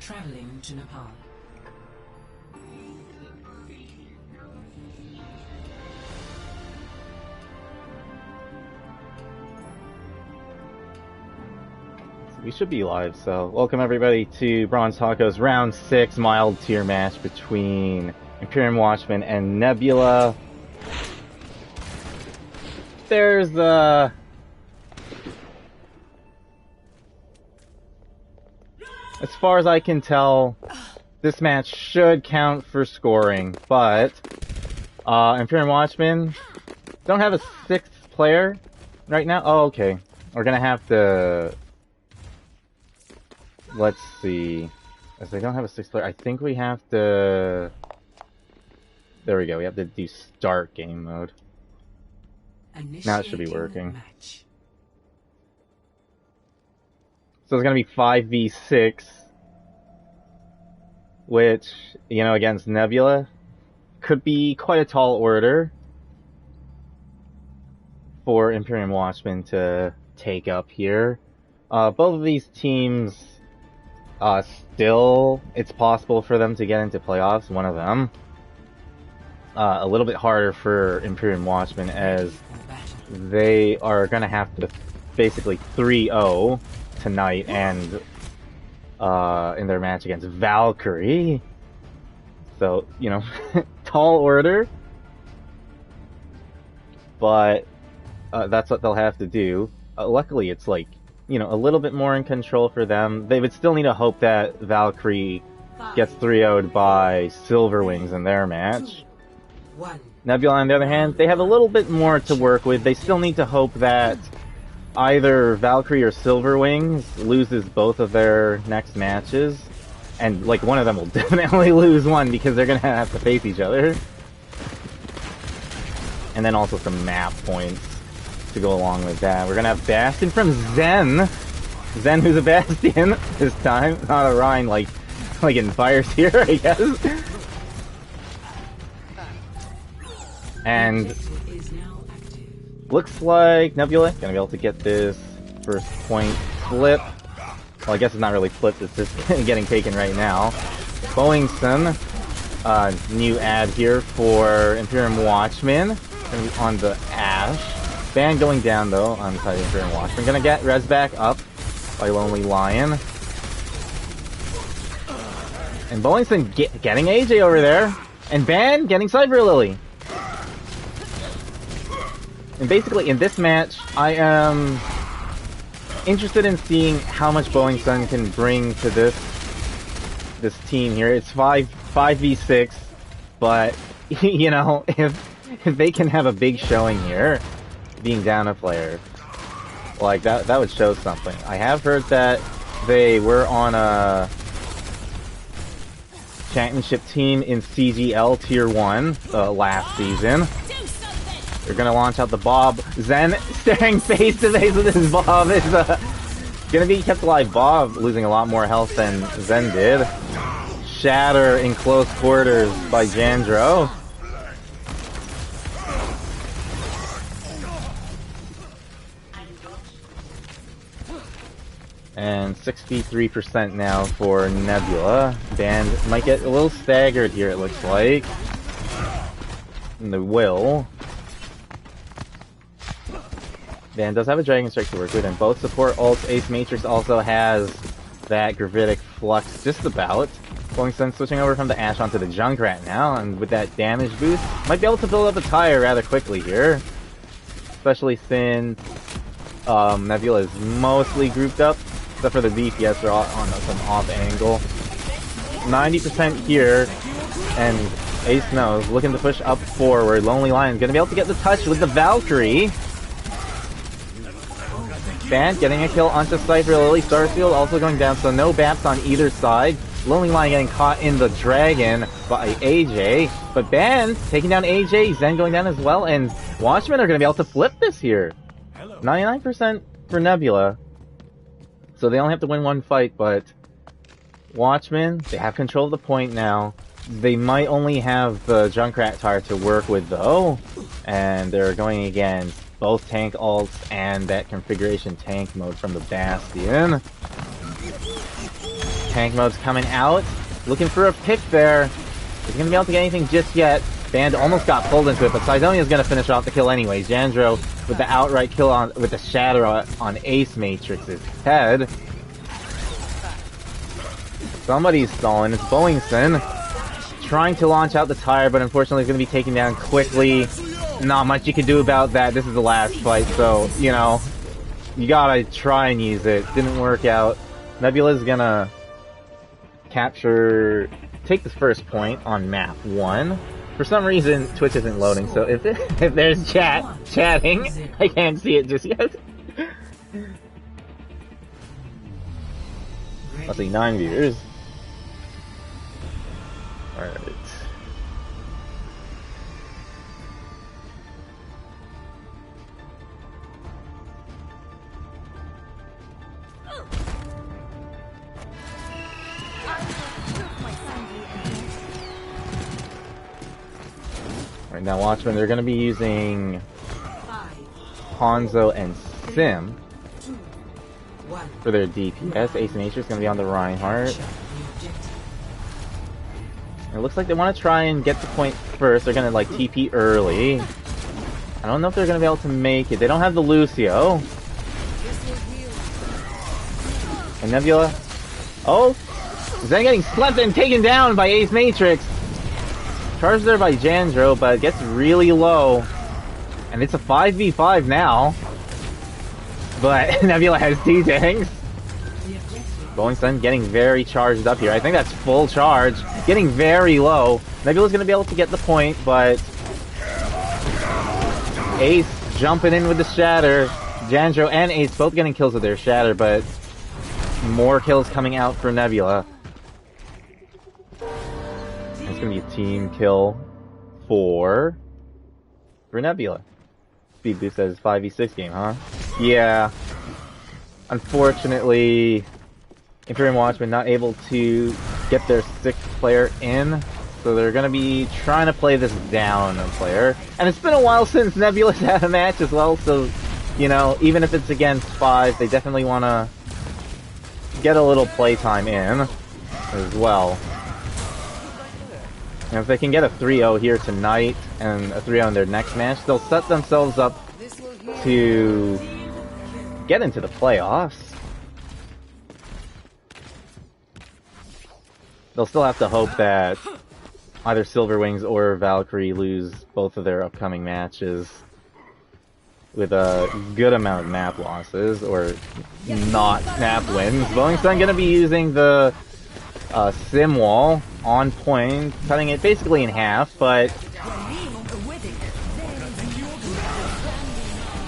Traveling to Nepal. We should be live, so welcome everybody to Bronze Taco's Round 6 mild tier match between Imperium Watchmen and Nebula. There's as far as I can tell, this match should count for scoring, but Imperium Watchmen don't have a 6th player right now. Oh, okay. We're gonna have to... Let's see. As they don't have a 6th player, I think we have to... There we go, we have to do start game mode. Now it should be working. Match. So it's gonna be 5v6, which, you know, against Nebula, could be quite a tall order for Imperium Watchmen to take up here. Both of these teams, still, it's possible for them to get into playoffs, one of them. A little bit harder for Imperium Watchmen, as they are going to have to basically 3-0 tonight, and in their match against Valkyrie. So, you know, tall order, but that's what they'll have to do. Luckily, it's like, you know, a little bit more in control for them. They would still need to hope that Valkyrie gets 3-0'd by Silverwings in their match. Nebula, on the other hand, they have a little bit more to work with. They still need to hope that either Valkyrie or Silverwings loses both of their next matches. And, like, one of them will definitely lose one because they're going to have to face each other. And then also some map points to go along with that. We're gonna have Bastion from Zen. Zen, who's a Bastion this time, not a Rhine like in Fire Tier, I guess. And looks like Nebula gonna be able to get this first point flip. Well, I guess it's not really flipped, it's just getting taken right now. Boingson, new ad here for Imperium Watchmen, gonna be on the Ash. Ban going down, though, on the side of Imperium Watchmen. Gonna get res back up by Lonely Lion. And Bollington getting AJ over there. And Ban getting Cyber Lily. And basically, in this match, I am interested in seeing how much Bollington can bring to this team here. It's 5v6, but, you know, if they can have a big showing here, being down a player, like that would show something. I have heard that they were on a championship team in CGL Tier 1 last season. They're gonna launch out the Bob. Zen staring face to face with his Bob is gonna be kept alive. Bob losing a lot more health than Zen did. Shatter in close quarters by Jandro. And 63% now for Nebula. Band might get a little staggered here, it looks like. And they will. Band does have a Dragon Strike to work with, and both support ults. Ace Matrix also has that Gravitic Flux just about. Boingson switching over from the Ashe onto the Junkrat now, and with that damage boost, might be able to build up a tire rather quickly here. Especially since Nebula is mostly grouped up. Except for the DPS, they're on some off angle. 90% here, and Ace knows, looking to push up forward. Lonely Lion's gonna be able to get the touch with the Valkyrie. Band getting a kill onto Cypher Lily. Starfield also going down, so no baps on either side. Lonely Lion getting caught in the Dragon by AJ, but Band taking down AJ, Zen going down as well, and Watchmen are gonna be able to flip this here. 99% for Nebula. So they only have to win one fight, but Watchmen, they have control of the point now. They might only have the Junkrat tire to work with, though, and they're going against both tank ults and that configuration tank mode from the Bastion. Tank mode's coming out, looking for a pick there. Isn't gonna be able to get anything just yet. Band almost got pulled into it, but Sidonia's gonna finish off the kill anyway. Jandro with the outright kill with the shatter on Ace Matrix's head. Somebody's stalling. It's Boingson trying to launch out the tire, but unfortunately it's gonna be taken down quickly. Not much you can do about that. This is the last fight, so you know you gotta try and use it. Didn't work out. Nebula's gonna take the first point on map 1. For some reason, Twitch isn't loading, so if there's chatting, I can't see it just yet. Let's see, 9 viewers. Alright. Right now, Watchmen, they're going to be using Hanzo and Sim for their DPS. Ace Nature is going to be on the Reinhardt. It looks like they want to try and get the point first. They're going to, like, TP early. I don't know if they're going to be able to make it. They don't have the Lucio. And Nebula. Oh! Is that getting slept and taken down by Ace Matrix? Charged there by Jandro, but it gets really low. And it's a 5v5 now. But Nebula has 2 tanks. Boingson getting very charged up here. I think that's full charge. Getting very low. Nebula's going to be able to get the point, but Ace jumping in with the shatter. Jandro and Ace both getting kills with their shatter, but more kills coming out for Nebula. It's going to be a team kill for Nebula. Speed boost says 5v6 game, huh? Yeah. Unfortunately, Imperium Watchmen not able to get their 6th player in, so they're going to be trying to play this down a player. And it's been a while since Nebula's had a match as well, so, you know, even if it's against 5, they definitely want to get a little playtime in as well. And if they can get a 3-0 here tonight and a 3-0 in their next match, they'll set themselves up to get into the playoffs. They'll still have to hope that either Silverwings or Valkyrie lose both of their upcoming matches with a good amount of map losses, or not map wins. Boingson gonna be using the Sim Wall on point, cutting it basically in half, but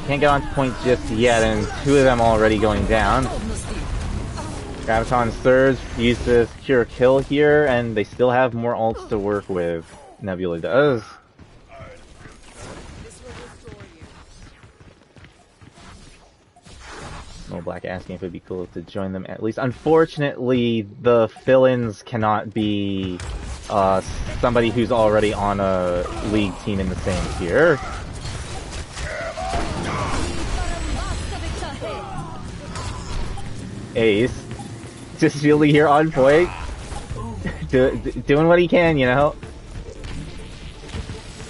can't get on point just yet, and 2 of them already going down. Graviton Surge used to secure a kill here, and they still have more ults to work with. Nebula does. No Black asking if it'd be cool to join them at least. Unfortunately, the fill-ins cannot be somebody who's already on a league team in the same tier. Ace just really here on point, doing what he can, you know.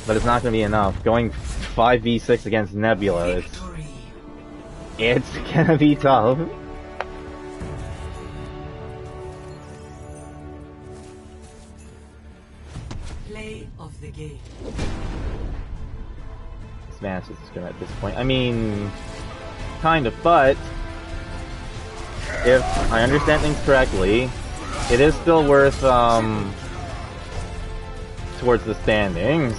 But it's not going to be enough. Going 5v6 against Nebula, it's gonna be tough. Play of the game. This match is gonna at this point. I mean, kind of, but if I understand things correctly, it is still worth towards the standings.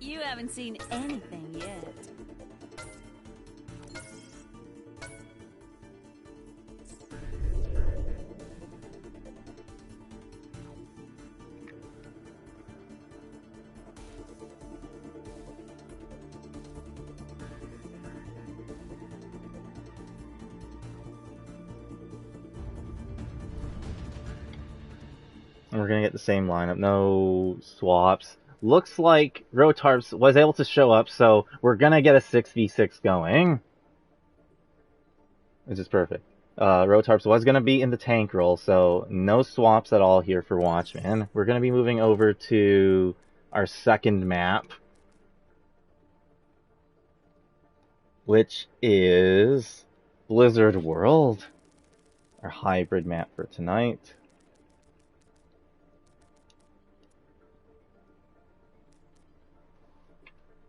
You haven't seen anything yet. And we're gonna get the same lineup, no swaps. Looks like Rotarps was able to show up, so we're gonna get a 6v6 going. Which is perfect. Rotarps was gonna be in the tank role, so no swaps at all here for Watchmen. We're gonna be moving over to our second map, which is Blizzard World, our hybrid map for tonight.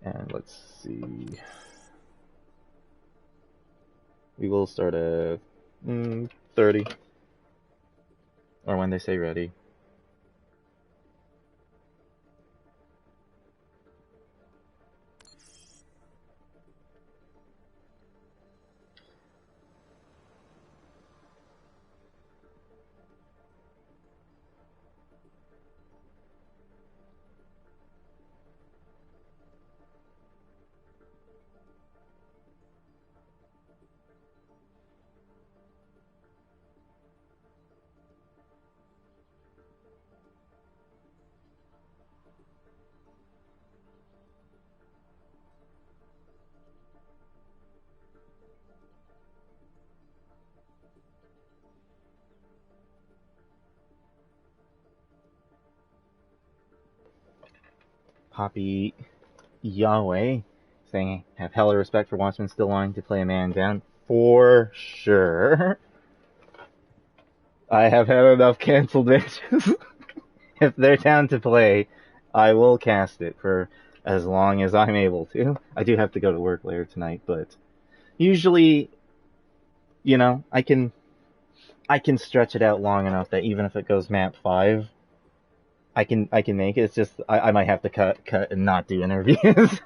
And let's see. We will start at 30. Or when they say ready. Poppy Yahweh saying, have hella respect for Watchmen still wanting to play a man down. For sure. I have had enough canceled matches. If they're down to play, I will cast it for as long as I'm able to. I do have to go to work later tonight, but usually, you know, I can stretch it out long enough that even if it goes map 5, I can make it. It's just I might have to cut and not do interviews.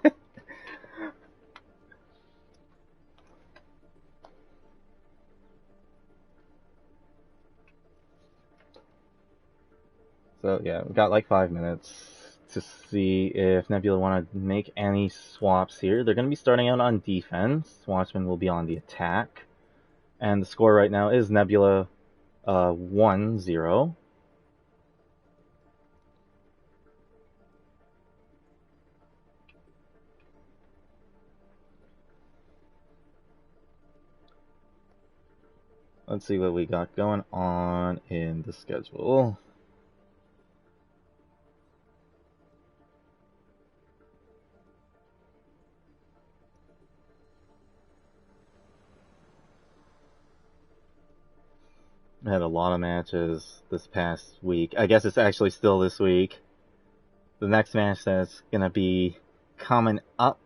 So yeah, we got like 5 minutes to see if Nebula want to make any swaps here. They're going to be starting out on defense. Watchmen will be on the attack. And the score right now is Nebula 1-0. Let's see what we got going on in the schedule. I had a lot of matches this past week. I guess it's actually still this week. The next match that's gonna be coming up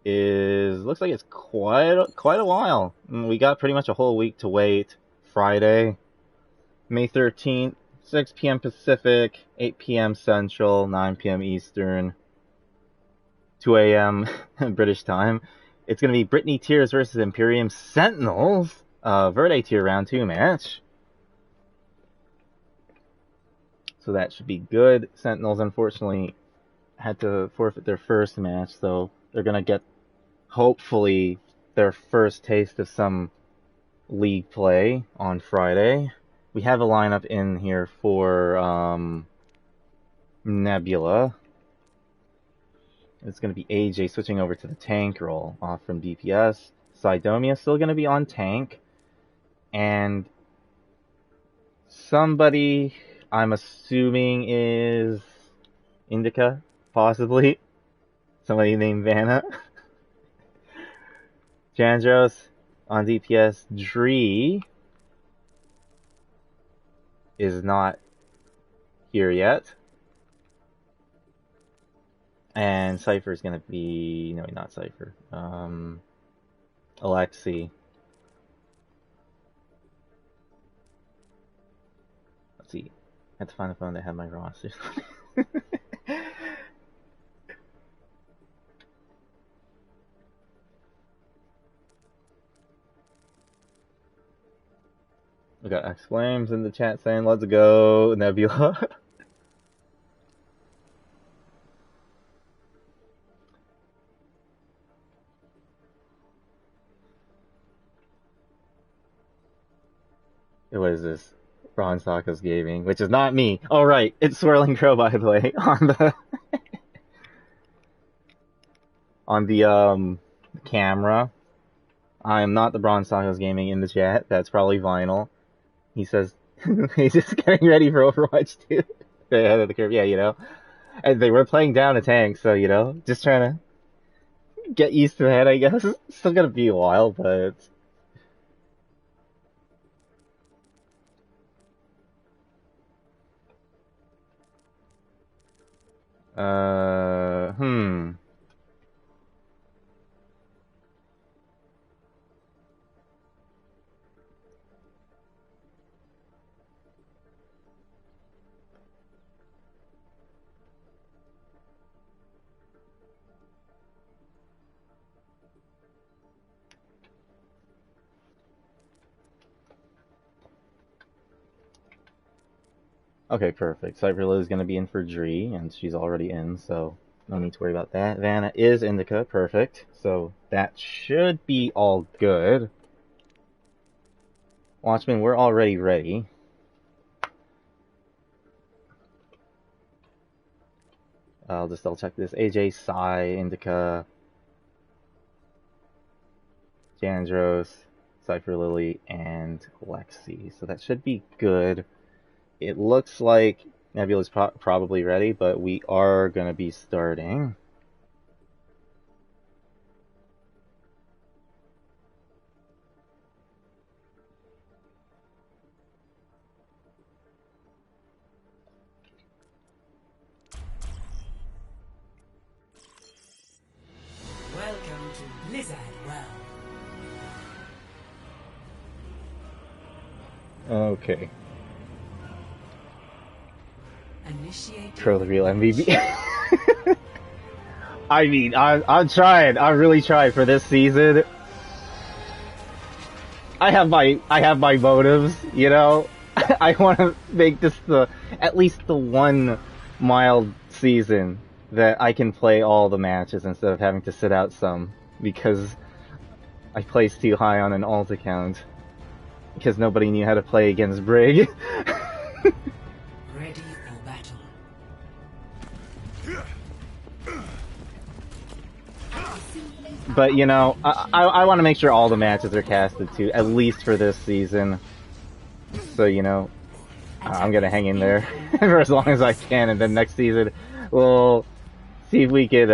looks like it's quite a while. We got pretty much a whole week to wait. Friday, May 13th, 6 p.m. Pacific, 8 p.m. Central, 9 p.m. Eastern, 2 a.m. British time. It's gonna be Brittany Tears versus Imperium Sentinels. Verde Tier Round 2 match. So that should be good. Sentinels, unfortunately, had to forfeit their first match, so they're going to get, hopefully, their first taste of some league play on Friday. We have a lineup in here for Nebula. It's going to be AJ switching over to the tank role off from DPS. Sidomia still going to be on tank. And somebody I'm assuming is Indica, possibly. Somebody named Vanna. Jandros on DPS. Dree is not here yet. And Cypher is going to be... No, not Cypher. Alexi. Let's see. I had to find a phone that had my roster. We got X Flames in the chat saying, let's go, Nebula. What is this? Ron Saka's Gaming, which is not me. Oh, right. It's Swirling Crow, by the way, on the on the camera. I am not the Bronze Tacos Gaming in the chat. That's probably Vinyl. He says he's just getting ready for Overwatch 2. They're ahead of the curve, yeah, you know. And they were playing down a tank, so you know, just trying to get used to that, I guess. It's still gonna be a while, but hmm. Okay, perfect. Cypherla is going to be in for Dree, and she's already in, so no need to worry about that. Vanna is Indica, perfect. So that should be all good. Watchmen, we're already ready. I'll just double check this. AJ, Psy, Indica, Jandros, Cypher Lily, and Lexi. So that should be good. It looks like Nebula's probably ready, but we are going to be starting. Welcome to Blizzard World. Okay. Initiate. Pro the real MVP. I mean, I'm trying. I'm really trying for this season. I have my motives, you know. I want to make this at least the one mild season that I can play all the matches instead of having to sit out some because I placed too high on an alt account because nobody knew how to play against Brig. Ready for battle. But you know, I want to make sure all the matches are casted too, at least for this season. So you know, I'm gonna hang in there for as long as I can, and then next season we'll see if we could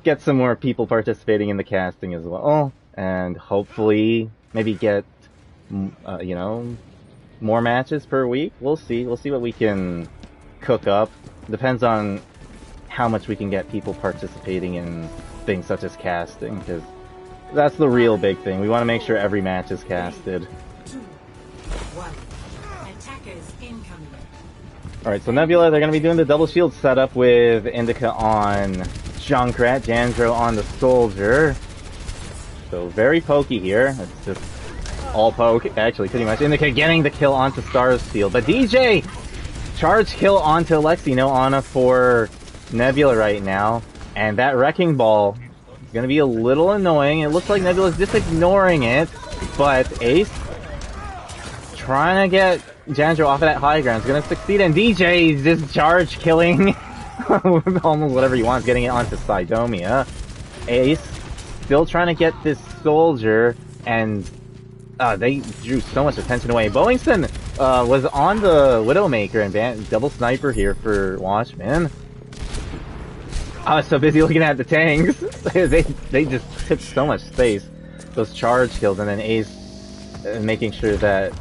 get some more people participating in the casting as well, and hopefully maybe get you know, more matches per week. We'll see what we can cook up. Depends on how much we can get people participating in things such as casting, because that's the real big thing. We want to make sure every match is casted. 2, 1. Attackers incoming. Alright, so Nebula, they're going to be doing the double shield setup with Indica on Junkrat, Jandro on the Soldier. So very pokey here. It's just all poke, actually, pretty much. Indica getting the kill onto Star's Field, but DJ! Charge kill onto Lexi, no Ana for Nebula right now. And that Wrecking Ball is going to be a little annoying. It looks like Nebula's just ignoring it, but Ace trying to get Jandro off of that high ground is going to succeed, and DJ is just charge killing almost whatever he wants, getting it onto Sidomia. Ace still trying to get this Soldier, and they drew so much attention away. Bowingston was on the Widowmaker and double sniper here for Watchmen. I was so busy looking at the tanks. they just took so much space. Those charge kills, and then Ace making sure that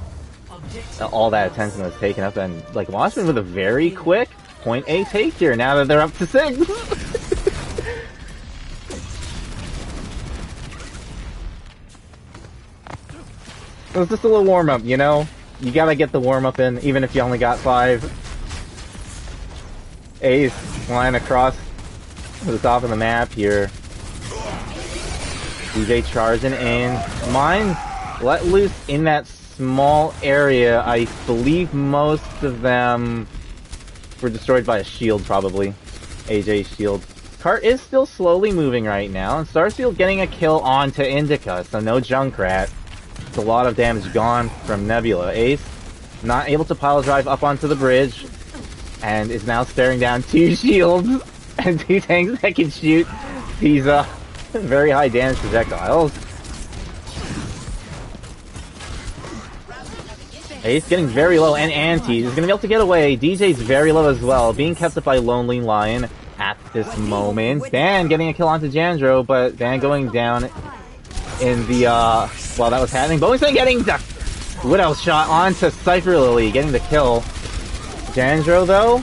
all that attention was taken up, and like Watchmen with a very quick point A take here now that they're up to 6. It was just a little warm up, you know? You gotta get the warm up in, even if you only got 5. Ace flying across to the top of the map here. DJ charging in. Mines let loose in that small area. I believe most of them were destroyed by a shield, probably. AJ's shield. Cart is still slowly moving right now, and Starfield getting a kill onto Indica, so no Junkrat. It's a lot of damage gone from Nebula. Ace not able to pile drive up onto the bridge, and is now staring down 2 shields and 2 tanks that can shoot these very high damage projectiles. Ace getting very low, and Anti is going to be able to get away. DJ's very low as well, being kept up by Lonely Lion at this moment. Ban getting a kill onto Jandro, but Ban going down in the, while that was happening. Bowingson getting the Widow shot onto Cypher Lily, getting the kill. Jandro, though,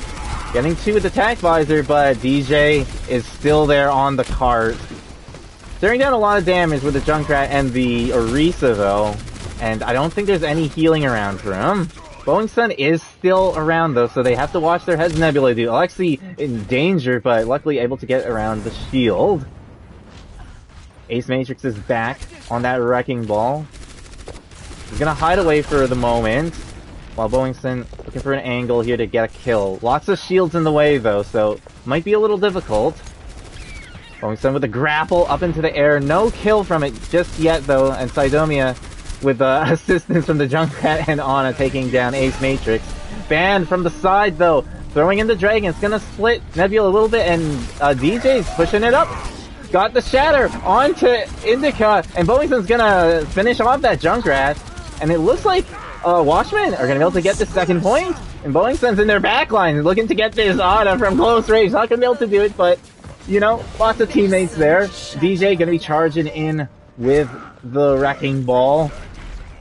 getting 2 with the Tac Visor, but DJ is still there on the cart. Staring down a lot of damage with the Junkrat and the Orisa, though. And I don't think there's any healing around for him. Boeing Sun is still around, though, so they have to watch their heads. Nebula do. Alexi in danger, but luckily able to get around the shield. Ace Matrix is back on that Wrecking Ball. He's gonna hide away for the moment, while Boeing Sun looking for an angle here to get a kill. Lots of shields in the way, though, so might be a little difficult. Boeing Sun with a grapple up into the air. No kill from it just yet, though, and Sidomia with assistance from the Junkrat and Ana taking down Ace Matrix. Banned from the side, though. Throwing in the Dragon. It's gonna split Nebula a little bit, and DJ's pushing it up. Got the Shatter onto Indica, and Bowington's gonna finish off that Junkrat. And it looks like Watchmen are gonna be able to get the second point. And Bowington's in their backline looking to get this Ana from close range. Not gonna be able to do it, but, you know, lots of teammates there. DJ gonna be charging in with the Wrecking Ball.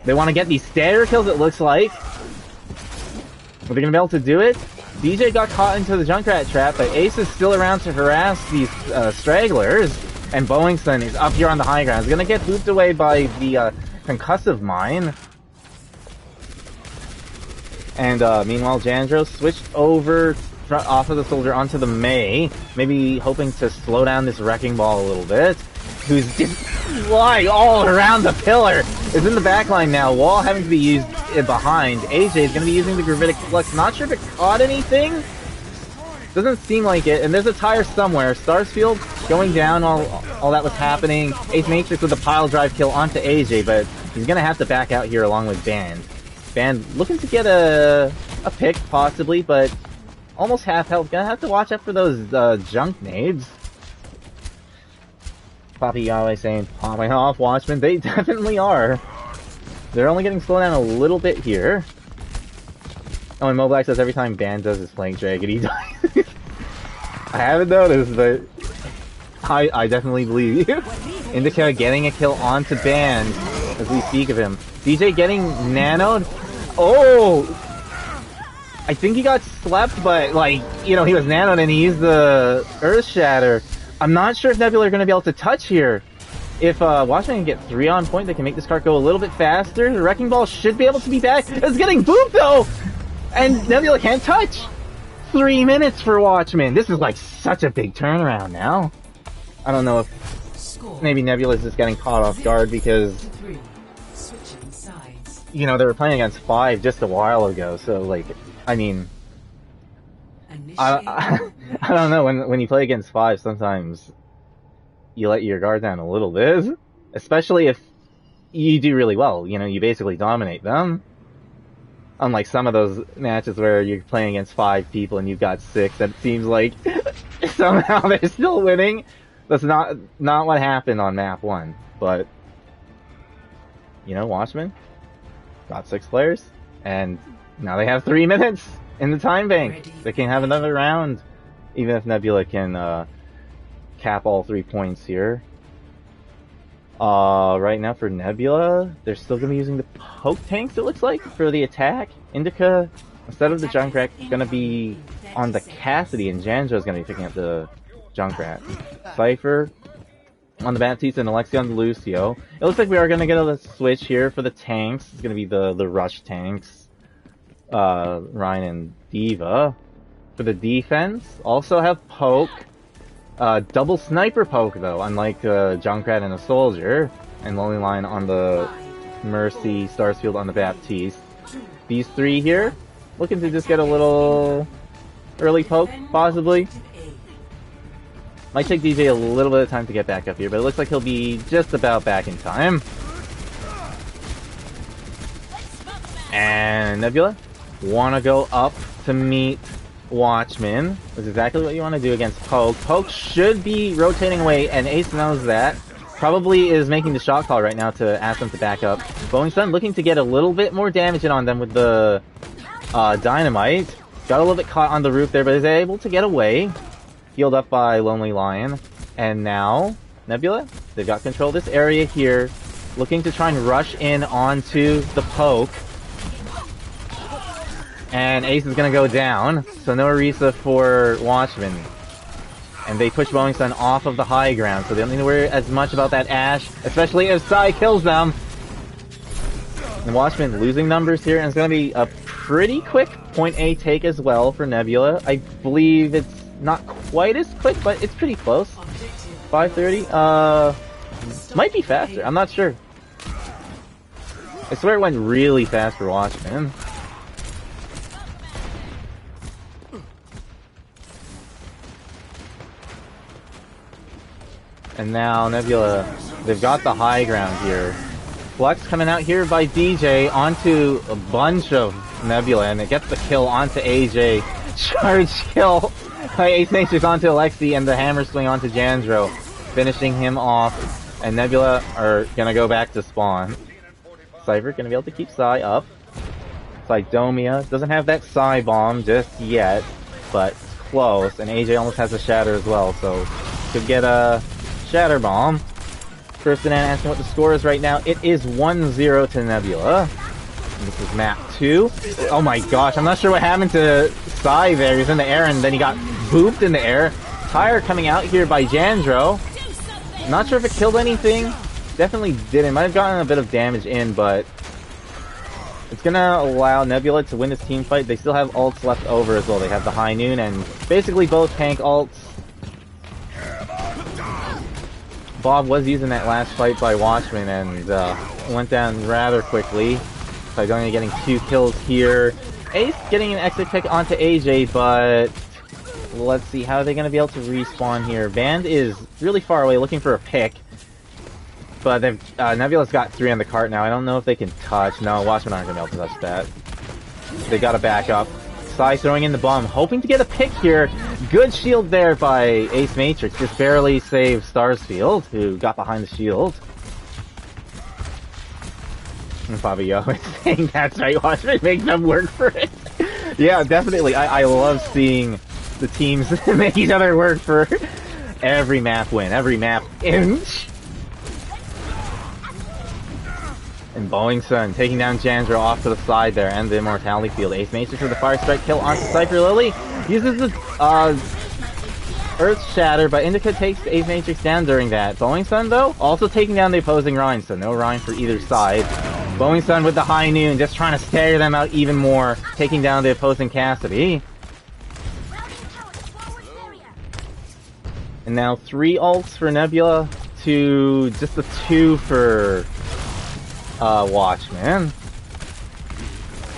They want to get these stagger kills, it looks like. Are they going to be able to do it? DJ got caught into the Junkrat trap, but Ace is still around to harass these stragglers. And Bowington is up here on the high ground. He's going to get booped away by the concussive mine. And meanwhile, Jandro switched over off of the soldier onto the Mei. Maybe hoping to slow down this Wrecking Ball a little bit. Who's just flying all around the pillar, is in the backline now. Wall having to be used behind. AJ is going to be using the Gravitic Flux. Not sure if it caught anything. Doesn't seem like it. And there's a tire somewhere. Starsfield going down all that was happening. Ace Matrix with a pile drive kill onto AJ, but he's going to have to back out here along with Band. Band looking to get a pick, possibly, but almost half health. Gonna have to watch out for those junk nades. Poppy Yahweh saying, popping off Watchmen. They definitely are. They're only getting slowed down a little bit here. Oh, and Moblak says every time Band does his flank dragon, he dies. I haven't noticed, but I definitely believe you. Indica getting a kill onto Band as we speak of him. DJ getting nanoed. Oh! I think he got slept, but, like, you know, he was nanoed and he used the Earth Shatter. I'm not sure if Nebula are going to be able to touch here. If Watchmen can get 3 on point, they can make this cart go a little bit faster. The Wrecking Ball should be able to be back. It's getting booped, though! And Nebula can't touch! 3 minutes for Watchmen. This is, like, such a big turnaround now. I don't know if maybe Nebula is just getting caught off guard because, you know, they were playing against 5 just a while ago, so, like, I mean, I don't know, when you play against 5, sometimes you let your guard down a little bit, especially if you do really well, you know, you basically dominate them. Unlike some of those matches where you're playing against 5 people and you've got 6, and it seems like somehow they're still winning. That's not what happened on map 1, but, you know, Watchmen got 6 players, and now they have 3 minutes in the time bank. They can have another round, even if Nebula can cap all 3 points here. Right now for Nebula, they're still going to be using the poke tanks, it looks like, for the attack. Indica, instead of the Junkrat, is going to be on the Cassidy, and Janjo is going to be picking up the Junkrat. Cypher on the Baptiste and Alexi on the Lucio. It looks like we are going to get a switch here for the tanks. It's going to be the rush tanks. Ryan and Diva. For the defense, also have poke. Double sniper poke though, unlike Junkrat and a soldier. And Lonely Lion on the Mercy, Starsfield on the Baptiste. These 3 here, looking to just get a little early poke, possibly. Might take DJ a little bit of time to get back up here, but it looks like he'll be just about back in time. And Nebula wanna go up to meet Watchmen. That's exactly what you want to do against Poke. Poke should be rotating away, and Ace knows that. Probably is making the shot call right now to ask them to back up. Bowing Sun looking to get a little bit more damage in on them with the dynamite. Got a little bit caught on the roof there, but is able to get away. Healed up by Lonely Lion. And now, Nebula, they've got control of this area here. Looking to try and rush in onto the Poke. And Ace is going to go down, so no Orisa for Watchmen. And they push Bowing Sun off of the high ground, so they don't need to worry as much about that Ash, especially if Psy kills them. And Watchmen losing numbers here, and it's going to be a pretty quick point A take as well for Nebula. I believe it's not quite as quick, but it's pretty close. 5:30? Might be faster, I'm not sure. I swear it went really fast for Watchmen. And now Nebula, they've got the high ground here. Flux coming out here by DJ onto a bunch of Nebula, and it gets the kill onto AJ. Charge kill by Ace Matrix onto Alexi, and the hammer swing onto Jandro, finishing him off. And Nebula are gonna go back to spawn. Cypher gonna be able to keep Psy up. Psydomia doesn't have that Psy bomb just yet, but it's close. And AJ almost has a shatter as well, so could get a Shatter Bomb. First Banana asking what the score is right now. It is 1-0 to Nebula. And this is map 2. Oh my gosh, I'm not sure what happened to Psy there. He was in the air and then he got booped in the air. Tire coming out here by Jandro. Not sure if it killed anything. Definitely didn't. Might have gotten a bit of damage in, but it's gonna allow Nebula to win this team fight. They still have ults left over as well. They have the High Noon and basically both tank ults. Bob was using that last fight by Watchmen and went down rather quickly. Sidonia getting 2 kills here. Ace getting an extra pick onto AJ, but let's see, how are they going to be able to respawn here? Band is really far away looking for a pick, but Nebula's got 3 on the cart now. I don't know if they can touch. No, Watchmen aren't going to be able to touch that. They got to back up. Psy throwing in the bomb, hoping to get a pick here. Good shield there by Ace Matrix, just barely saved Starsfield, who got behind the shield. And Fabio is saying that's right, Watchmen, make them work for it. Yeah, definitely. I love seeing the teams make each other work for every map win, every map inch. And Bowing Sun taking down Jandro off to the side there, and the Immortality Field. Ace Matrix with the Fire Strike kill onto Cypher Lily. Uses the Earth Shatter, but Indica takes Ace Matrix down during that. Bowing Sun, though, also taking down the opposing Rhine, so no Rhine for either side. Bowing Sun with the High Noon, just trying to stagger them out even more, taking down the opposing Cassidy. And now 3 ults for Nebula to just the 2 for Watchmen.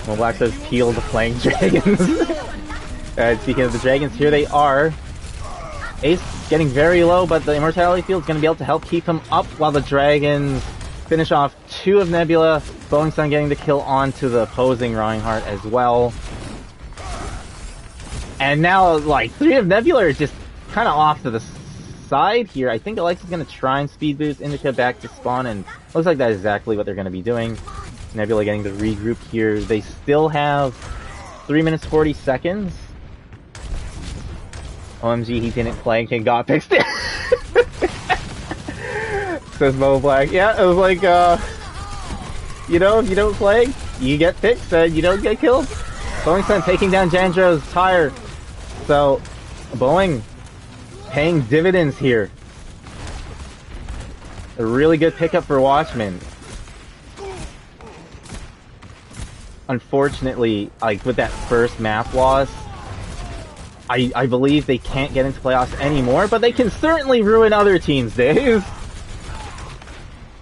Well, Black says heal the flying dragons. Alright, speaking of the dragons, here they are. Ace getting very low, but the Immortality Field is going to be able to help keep him up while the dragons finish off 2 of Nebula. Bowing Sun getting the kill onto the opposing Reinhardt as well. And now, like, 3 of Nebula are just kind of off to the side here. I think Alexa's going to try and speed boost Indica back to spawn, and looks like that's exactly what they're going to be doing. Nebula getting the regroup here. They still have 3 minutes 40 seconds. OMG, he didn't play and got fixed it. Says Mo Black. Yeah, it was like, you know, if you don't play, you get fixed and you don't get killed. Bowing Sun taking down Jandro's tire. So, Bowing paying dividends here. A really good pickup for Watchmen. Unfortunately, like with that first map loss, I believe they can't get into playoffs anymore, but they can certainly ruin other teams' days.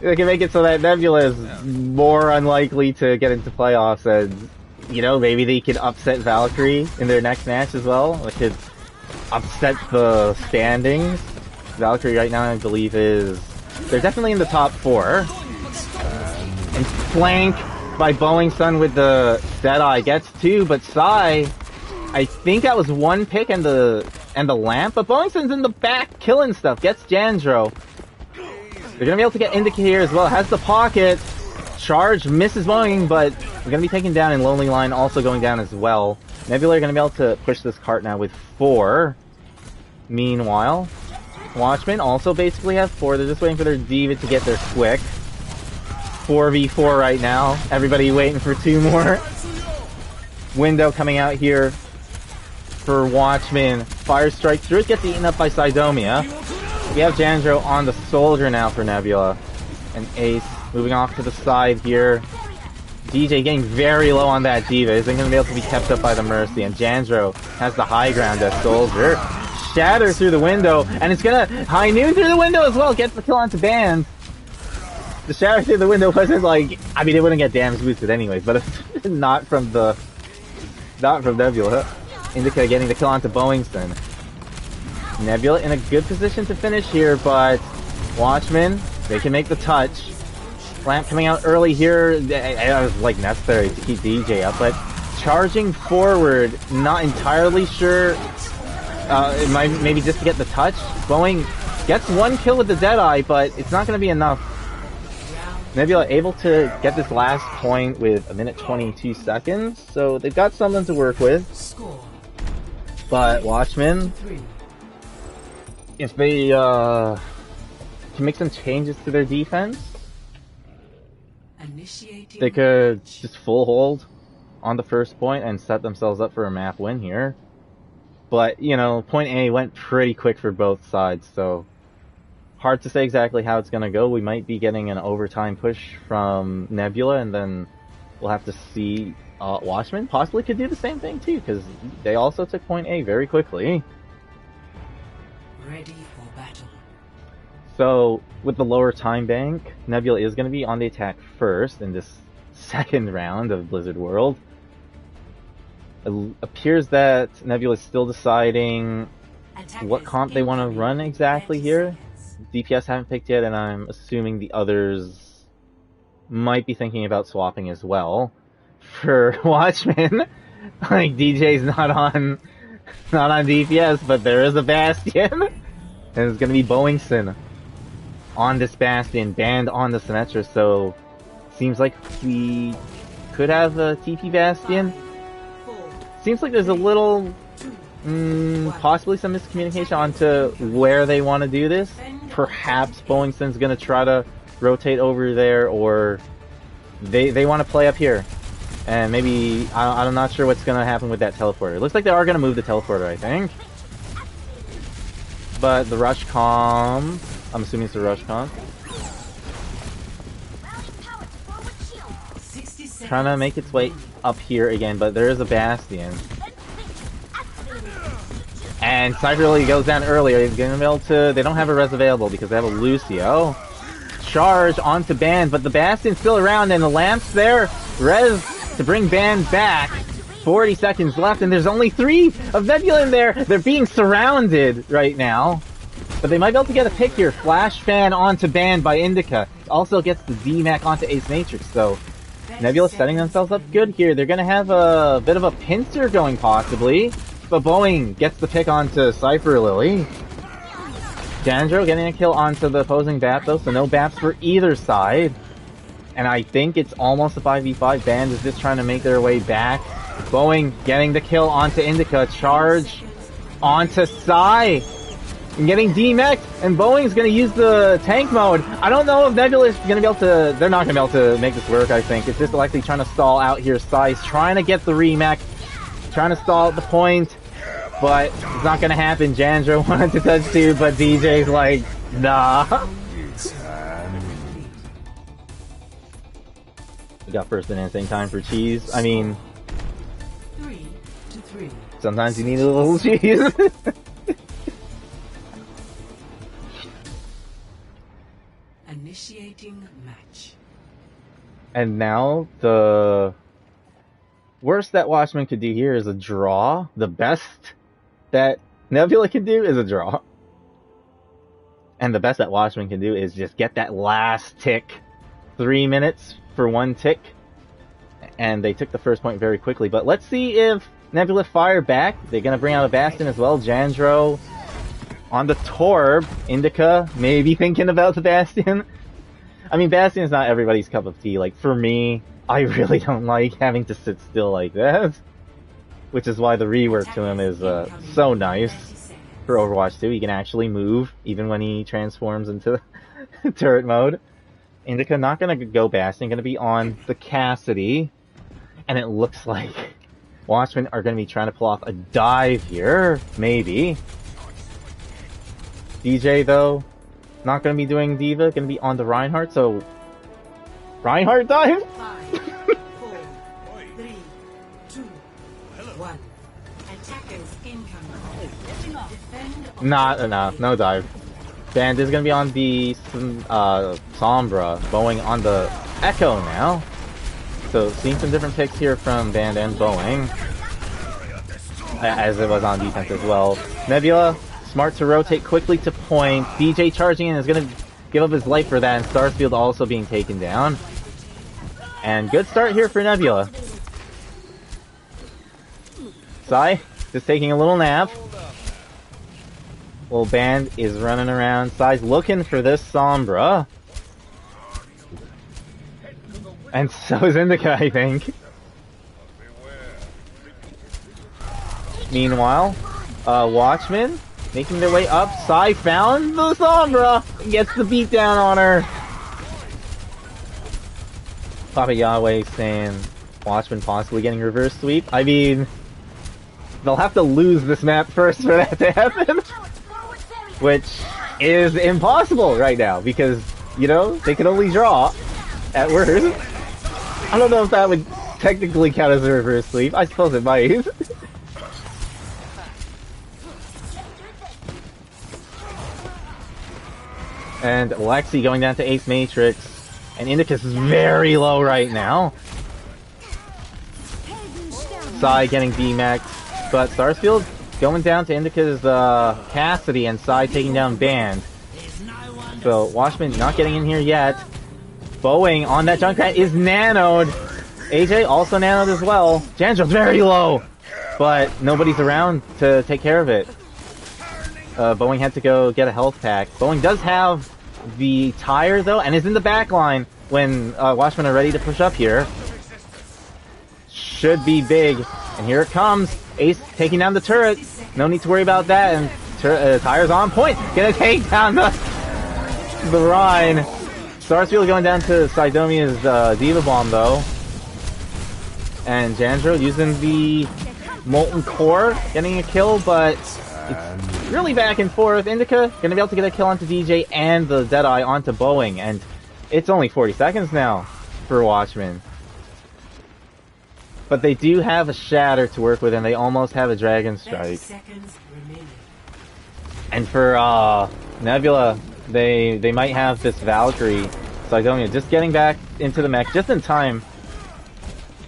They can make it so that Nebula is more unlikely to get into playoffs, and, you know, maybe they could upset Valkyrie in their next match as well. They could upset the standings. Valkyrie right now, I believe, they're definitely in the top 4. And flank by Bowing Sun with the Deadeye gets 2, but Psy I think that was one pick and the lamp, but Bowingston's in the back killing stuff. Gets Jandro. They're gonna be able to get Indica here as well. Has the pocket. Charge misses Boeing, but we're gonna be taken down, and Lonely Line also going down as well. Nebula are gonna be able to push this cart now with 4. Meanwhile, Watchmen also basically have 4. They're just waiting for their Diva to get there quick. 4v4 right now. Everybody waiting for 2 more. Window coming out here for Watchmen. Fire strike through it, gets eaten up by Sidomia. We have Jandro on the Soldier now for Nebula. And Ace moving off to the side here. DJ getting very low on that Diva. Isn't going to be able to be kept up by the Mercy. And Jandro has the high ground as Soldier. Shatter through the window. And it's going to High Noon through the window as well. Gets the kill onto Band. The shatter through the window wasn't like... I mean, it wouldn't get damage boosted anyways. But it's not from Nebula. Indica getting the kill onto Bowingston. Nebula in a good position to finish here, but Watchmen, they can make the touch. Lamp coming out early here. It was like necessary to keep DJ up, but charging forward, not entirely sure. It might maybe just to get the touch. Boeing gets 1 kill with the Deadeye, but it's not going to be enough. Nebula able to get this last point with 1:22 seconds, so they've got something to work with. But Watchmen, if they can make some changes to their defense, they could just full hold on the first point and set themselves up for a map win here. But, you know, point A went pretty quick for both sides, so hard to say exactly how it's going to go. We might be getting an overtime push from Nebula, and then we'll have to see. Watchmen possibly could do the same thing too, because they also took point A very quickly. Ready for battle. So, with the lower time bank, Nebula is going to be on the attack first in this second round of Blizzard World. It appears that Nebula is still deciding what comp they want to run exactly here. DPS haven't picked yet, and I'm assuming the others might be thinking about swapping as well. For Watchmen, like DJ's not on DPS, but there is a Bastion, and it's going to be Bowingston on this Bastion, Band on the Symmetra, so seems like we could have a TP Bastion. Seems like there's a little, possibly some miscommunication onto where they want to do this. Perhaps Bowingston's going to try to rotate over there, or they want to play up here. And maybe, I'm not sure what's going to happen with that teleporter. It looks like they are going to move the teleporter, I think. But the rush comp, I'm assuming it's the rush comp. Trying to make its way up here again, but there is a Bastion. And Cypher Lily goes down earlier. He's going to be able to, they don't have a res available because they have a Lucio. Charge onto Band, but the Bastion's still around and the Lamp's there. Res to bring Band back. 40 seconds left, and there's only 3 of Nebula in there. They're being surrounded right now. But they might be able to get a pick here. Flash Fan onto Band by Indica. Also gets the DMAC onto Ace Matrix, so Nebula setting themselves up good here. They're going to have a bit of a pincer going, possibly. But Boeing gets the pick onto Cypher Lily. Jandro getting a kill onto the opposing BAP, though, so no BAPs for either side. And I think it's almost a 5v5. Band is just trying to make their way back. Boeing getting the kill onto Indica. Charge onto Psy. And getting DMAC'd, and Boeing's going to use the tank mode. I don't know if Nebula is going to be able to... They're not going to be able to make this work, I think. It's just likely trying to stall out here. Psy's trying to get the remac. Trying to stall at the point. But it's not going to happen. Jandro wanted to touch too, but DJ's like, nah. We got first and insane time for cheese. I mean... 3-3. Sometimes you need a little cheese. Initiating match. And now, the worst that Watchmen could do here is a draw. The best that Nebula can do is a draw. And the best that Watchmen can do is just get that last tick. 3 minutes for 1 tick. And they took the first point very quickly. But let's see if Nebula fire back. They're gonna bring out a Bastion as well. Jandro on the Torb. Indica maybe thinking about the Bastion. I mean, Bastion is not everybody's cup of tea. Like, for me, I really don't like having to sit still like that. Which is why the rework to him is so nice. For Overwatch 2, he can actually move, even when he transforms into turret mode. Indica not gonna go Bastion, gonna be on the Cassidy. And it looks like Watchmen are gonna be trying to pull off a dive here, maybe. DJ, though, not gonna be doing Diva, gonna be on the Reinhardt, so... Reinhardt dive? 5, 4, 3, 2, 1. Attackers incoming. Defend. Not enough, no dive. Band is gonna be on the Sombra, Boeing on the Echo now. So seeing some different picks here from Band and Boeing, as it was on defense as well. Nebula, smart to rotate quickly to point. DJ charging in is gonna give up his life for that, and Starsfield also being taken down. And good start here for Nebula. Sai, just taking a little nap. Well, Band is running around. Sai's looking for this Sombra. And so is Indica, I think. Meanwhile, Watchmen making their way up. Sai found the Sombra. Gets the beat down on her. Papa Yahweh saying Watchmen possibly getting reverse sweep. I mean, they'll have to lose this map first for that to happen. Which is impossible right now because, you know, they can only draw at worst. I don't know if that would technically count as a reverse sweep. I suppose it might. And Lexi going down to Ace Matrix. And Indicus is very low right now. Sai getting D-Max. But Starsfield going down to Indica's Cassidy, and Sai taking down Band. So Watchmen not getting in here yet. Boeing on that Junkrat is nanoed. AJ also nanoed as well. Jandro's very low, but nobody's around to take care of it. Boeing had to go get a health pack. Boeing does have the tire though, and is in the back line when Watchmen are ready to push up here. Should be big, and here it comes. Ace taking down the turret. No need to worry about that, and tire's on point. Gonna take down the Rhine. Starsfield going down to Sidomia's Diva Bomb though. And Jandro using the Molten Core, getting a kill, but it's really back and forth. Indica gonna be able to get a kill onto DJ and the Deadeye onto Boeing, and it's only 40 seconds now for Watchmen. But they do have a Shatter to work with, and they almost have a Dragon Strike. And for Nebula, they might have this Valkyrie. Sidonia just getting back into the mech just in time.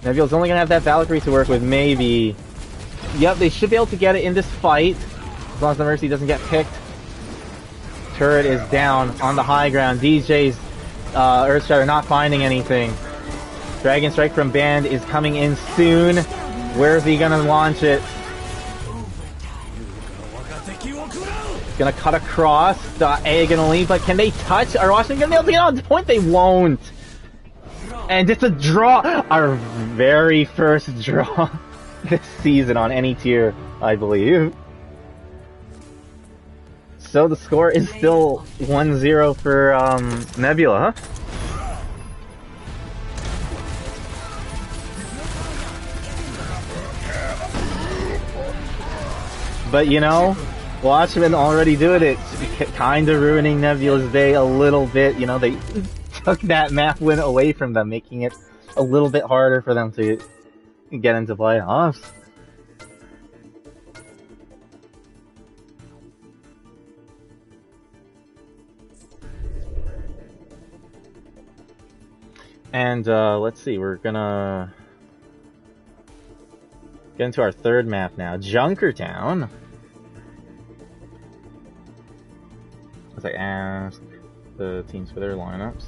Nebula's only gonna have that Valkyrie to work with, maybe. Yep, they should be able to get it in this fight, as long as the Mercy doesn't get picked. Turret is down on the high ground. DJ's Earthshatter not finding anything. Dragon Strike from Band is coming in soon. Where's he gonna launch it? Gonna cut across. A gonna leave, but can they touch? Are Washington gonna be able to get on point? They won't. And it's a draw. Our very first draw this season on any tier, I believe. So the score is still 1-0 for Nebula. But you know, Watchmen already doing it, kind of ruining Nebula's day a little bit. You know, they took that map win away from them, making it a little bit harder for them to get into playoffs. And let's see, we're gonna get into our third map now, Junkertown. As I ask the teams for their lineups.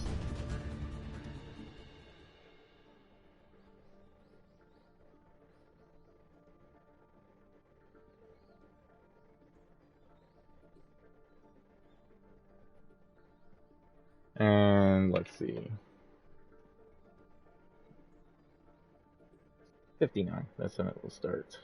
And let's see. 59. That's when it will start.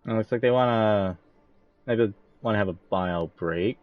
It looks like they maybe want to have a bile break.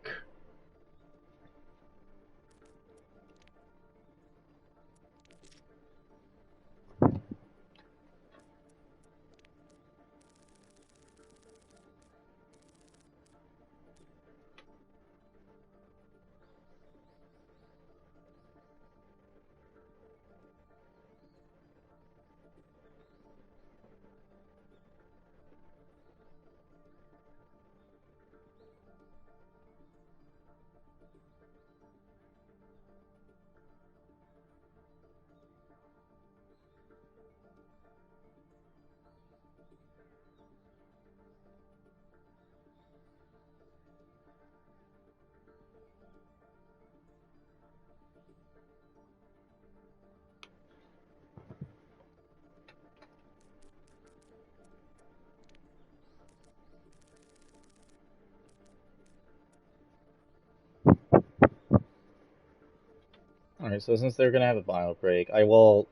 Alright, so since they're gonna have a bile break, I will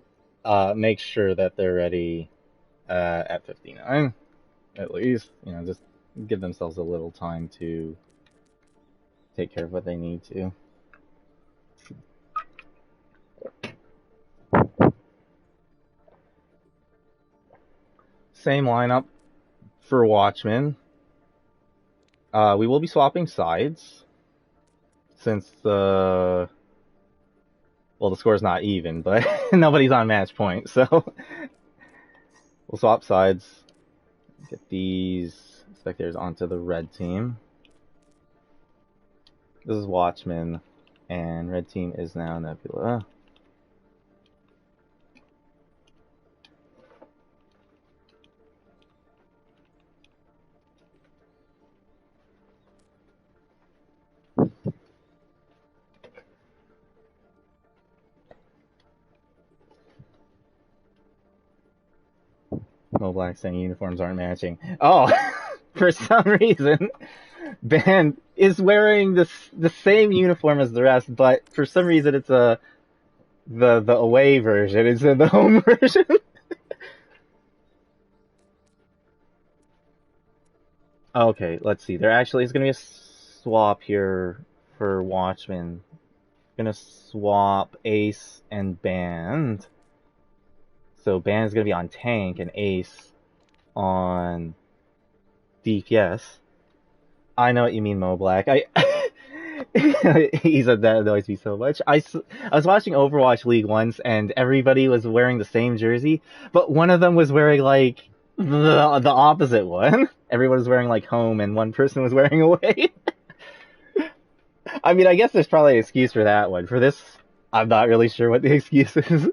make sure that they're ready at 59, at least. You know, just give themselves a little time to take care of what they need to. Same lineup for Watchmen. We will be swapping sides since the score's not even, but nobody's on match point, so we'll swap sides. Get these spectators onto the red team. This is Watchmen, and red team is now Nebula. Mo Black saying uniforms aren't matching. Oh, for some reason, Band is wearing the same uniform as the rest, but for some reason it's the away version instead of the home version. Okay, let's see. There actually is going to be a swap here for Watchmen. Gonna swap Ace and Band. So Band's gonna be on tank and Ace on DPS. I know what you mean, Mo Black. He said that annoys me so much. I was watching Overwatch League once, and everybody was wearing the same jersey, but one of them was wearing like the opposite one. Everyone was wearing like home, and one person was wearing away. I mean, I guess there's probably an excuse for that one. For this, I'm not really sure what the excuse is.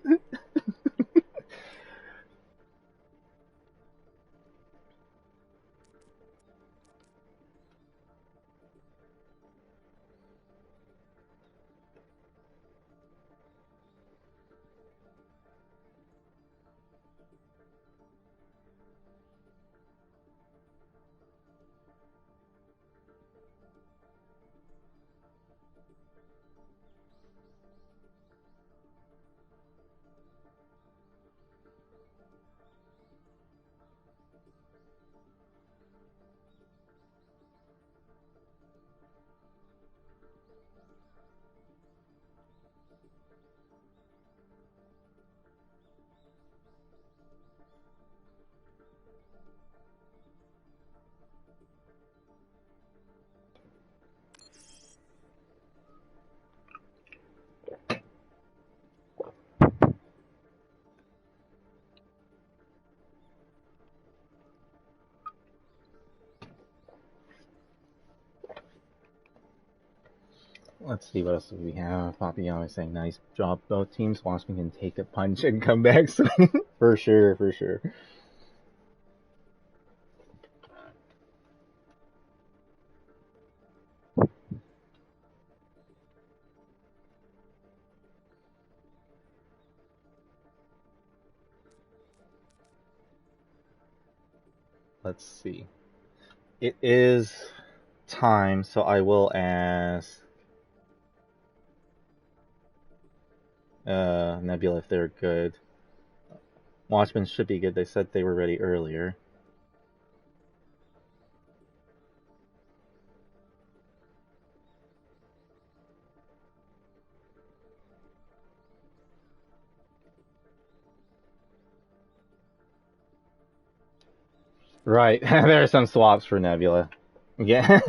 Let's see, what else do we have? Papillon is saying, nice job, both teams. Watchmen can take a punch and come back swing. For sure, for sure. Let's see. It is time, so I will ask Nebula if they're good. Watchmen should be good. They said they were ready earlier. Right, there are some swaps for Nebula. Yeah,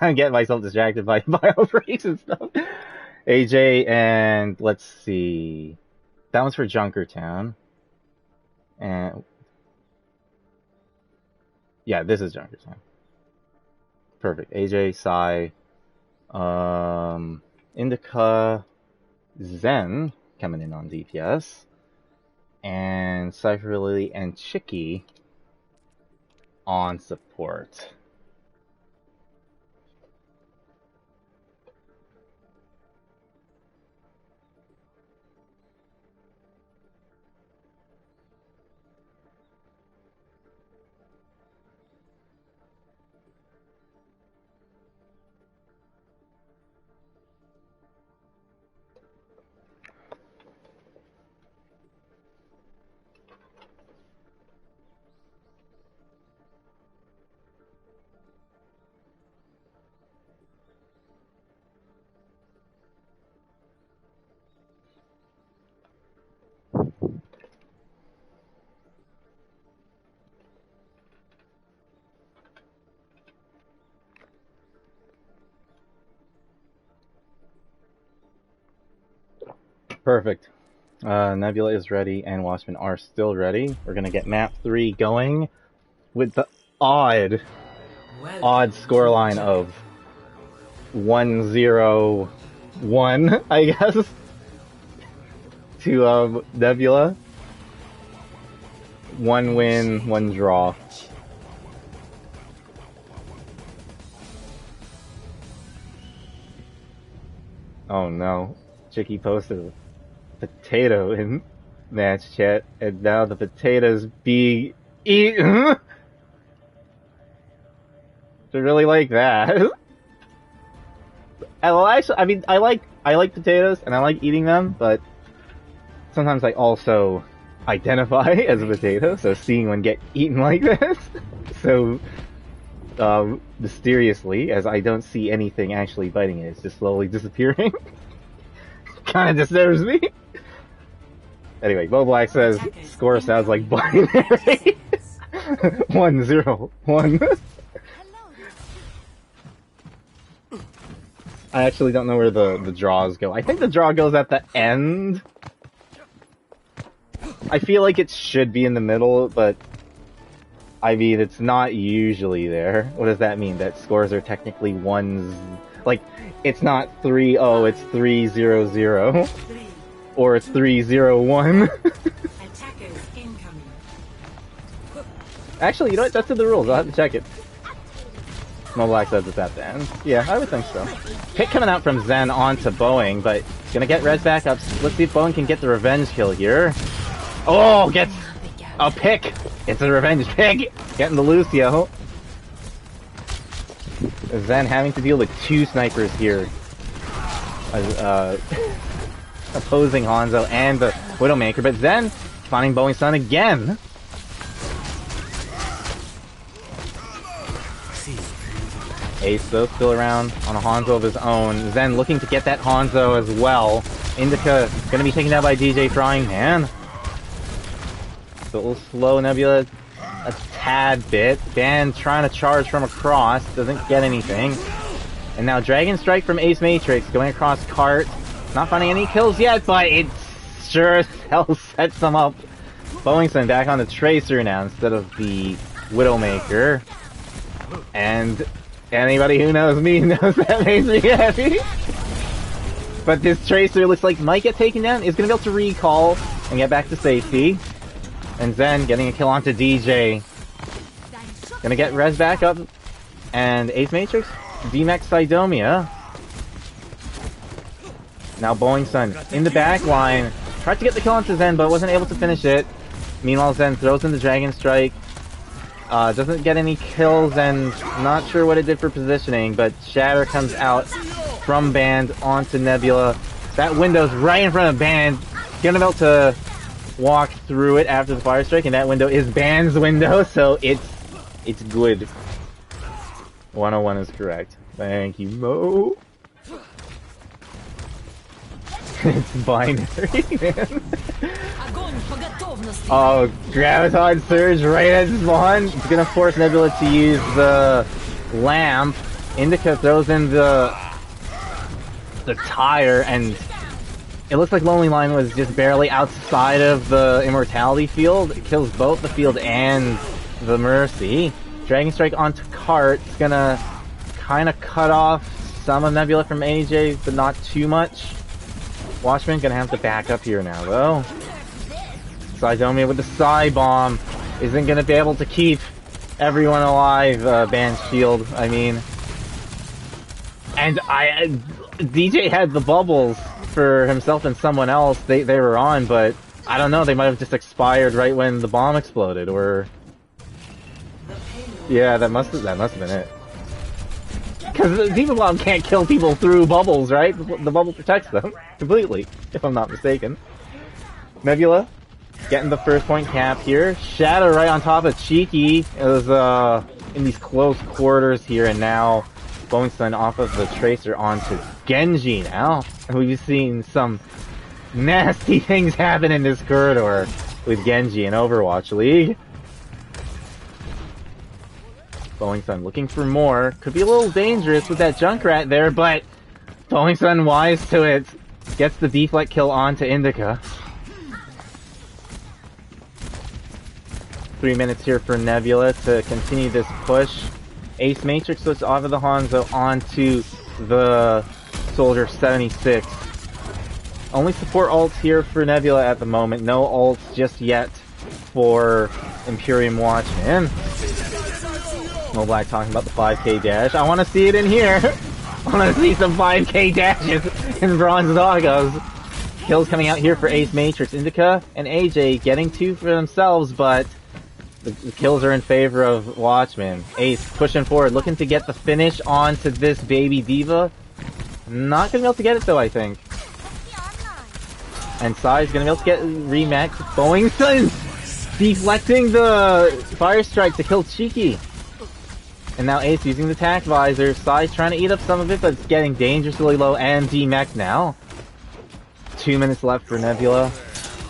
I'm getting myself distracted by biofreaks and stuff. AJ and let's see, that one's for Junkertown, and yeah, this is Junkertown. Perfect. AJ, Sai, Indica, Zen coming in on DPS, and Cypher Lily and Chicky on support. Perfect. Nebula is ready and Watchmen are still ready. We're gonna get map 3 going with the odd scoreline of 1-0-1, I guess, to Nebula. 1 win, 1 draw. Oh no. Chicky posted a potato in match chat, and now the potato's being eaten. I really like that. Well, actually, I mean, I like potatoes and I like eating them, but sometimes I also identify as a potato. So seeing one get eaten like this, so mysteriously, as I don't see anything actually biting it, it's just slowly disappearing. Kind of disturbs me. Anyway, Bo Black says score sounds like binary. 1-0-1. I actually don't know where the draws go. I think the draw goes at the end. I feel like it should be in the middle, but I mean, it's not usually there. What does that mean? That scores are technically ones, like, it's not 3-0, it's 3-0-0. Or it's 3-0-1. Actually, you know what? That's in the rules. I'll have to check it. Moblack says it's at the end. Yeah, I would think so. Pick coming out from Zen onto Boeing, but gonna get Red back up. Let's see if Boeing can get the revenge kill here. Oh, gets a pick. It's a revenge pick. Getting the Lucio. Zen having to deal with 2 snipers here. Opposing Hanzo and the Widowmaker, but Zen finding Boeing's son again. Ace though still around on a Hanzo of his own. Zen looking to get that Hanzo as well. Indica gonna be taken down by DJ Frying Pan. So a little slow Nebula a tad bit. Dan trying to charge from across, doesn't get anything. And now Dragon Strike from Ace Matrix going across cart. Not finding any kills yet, but it sure as hell sets them up. Boeingson back on the Tracer now instead of the Widowmaker. And anybody who knows me knows that makes me happy. But this Tracer looks like might get taken down. Is going to be able to recall and get back to safety. And Zen getting a kill onto DJ. Gonna get res back up. And Ace Matrix, D-Max Sidomia. Now Boeing Sun in the back line. Tried to get the kill onto Zen, but wasn't able to finish it. Meanwhile, Zen throws in the Dragon Strike. Doesn't get any kills, and not sure what it did for positioning, but Shatter comes out from Band onto Nebula. That window's right in front of Band. Gonna be able to walk through it after the Fire Strike, and that window is Band's window, so it's good. 101 is correct. Thank you, Mo. It's binary, man. Oh, Graviton Surge right at spawn. It's gonna force Nebula to use the lamp. Indica throws in the tire, and it looks like Lonely Line was just barely outside of the Immortality field. It kills both the field and the Mercy. Dragon Strike onto Cart. It's gonna kind of cut off some of Nebula from AJ, but not too much. Watchmen gonna have to back up here now, though. Sidomia with the Psy Bomb isn't gonna be able to keep everyone alive. Band's shield, I mean. And DJ had the bubbles for himself and someone else. They were on, but I don't know. They might have just expired right when the bomb exploded, or yeah, that must have been it. Because the Demon Bomb can't kill people through bubbles, right? The bubble protects them completely, if I'm not mistaken. Nebula getting the first point cap here. Shadow right on top of Cheeky. It was in these close quarters here, and now Bone Sun off of the Tracer onto Genji now. And we've seen some nasty things happen in this corridor with Genji in Overwatch League. Bowling Sun looking for more. Could be a little dangerous with that Junkrat there, but Bowling Sun wise to it. Gets the deflect kill onto Indica. 3 minutes here for Nebula to continue this push. Ace Matrix switched off of the Hanzo onto the Soldier 76. Only support ults here for Nebula at the moment. No ults just yet for Imperium Watchmen. No Black talking about the 5k dash. I want to see it in here. I want to see some 5k dashes in Bronze Doggos. Kills coming out here for Ace Matrix. Indica and AJ getting two for themselves, but the kills are in favor of Watchmen. Ace pushing forward, looking to get the finish onto this baby diva. Not gonna be able to get it though, I think. And Sai's gonna be able to get remech. Boeing Sun deflecting the Fire Strike to kill Cheeky. And now Ace using the Tac Visor. Sai trying to eat up some of it, but it's getting dangerously low and D-mech now. 2 minutes left for Nebula.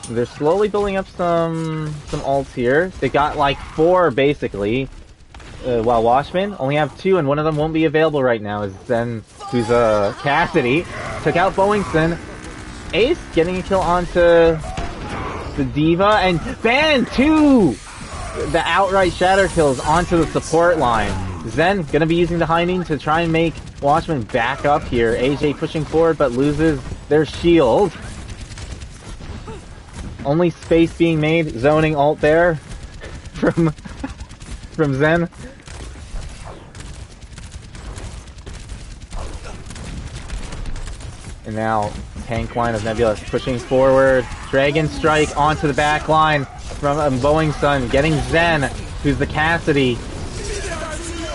They're slowly building up some ults here. They got like 4 basically. While Watchmen only have 2, and one of them won't be available right now. Is Zen, who's Cassidy, took out Bowingson. Ace getting a kill onto the Diva, and Ban 2! The outright shatter kills onto the support line. Zen gonna be using the Hinding to try and make Watchmen back up here. AJ pushing forward but loses their shield. Only space being made. Zoning ult there from Zen. And now tank line of Nebula pushing forward. Dragon Strike onto the back line from Boeing Sun, getting Zen, who's the Cassidy.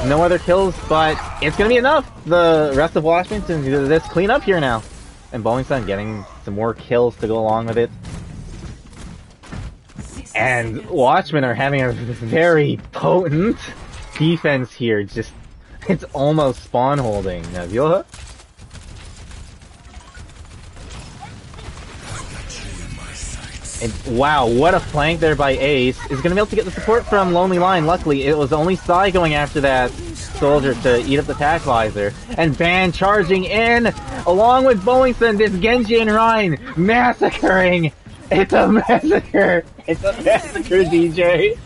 No other kills, but it's gonna be enough. The rest of Washington to do this clean up here now. And Boeing Sun getting some more kills to go along with it. And Watchmen are having a very potent defense here. Just, it's almost spawn holding. Nebula. And wow, what a flank there by Ace. Is gonna be able to get the support from Lonely Line. Luckily, it was only Sai going after that soldier to eat up the Tac Visor. And Ban charging in, along with Bowingson, this Genji and Ryan massacring. It's a massacre. It's a massacre, DJ.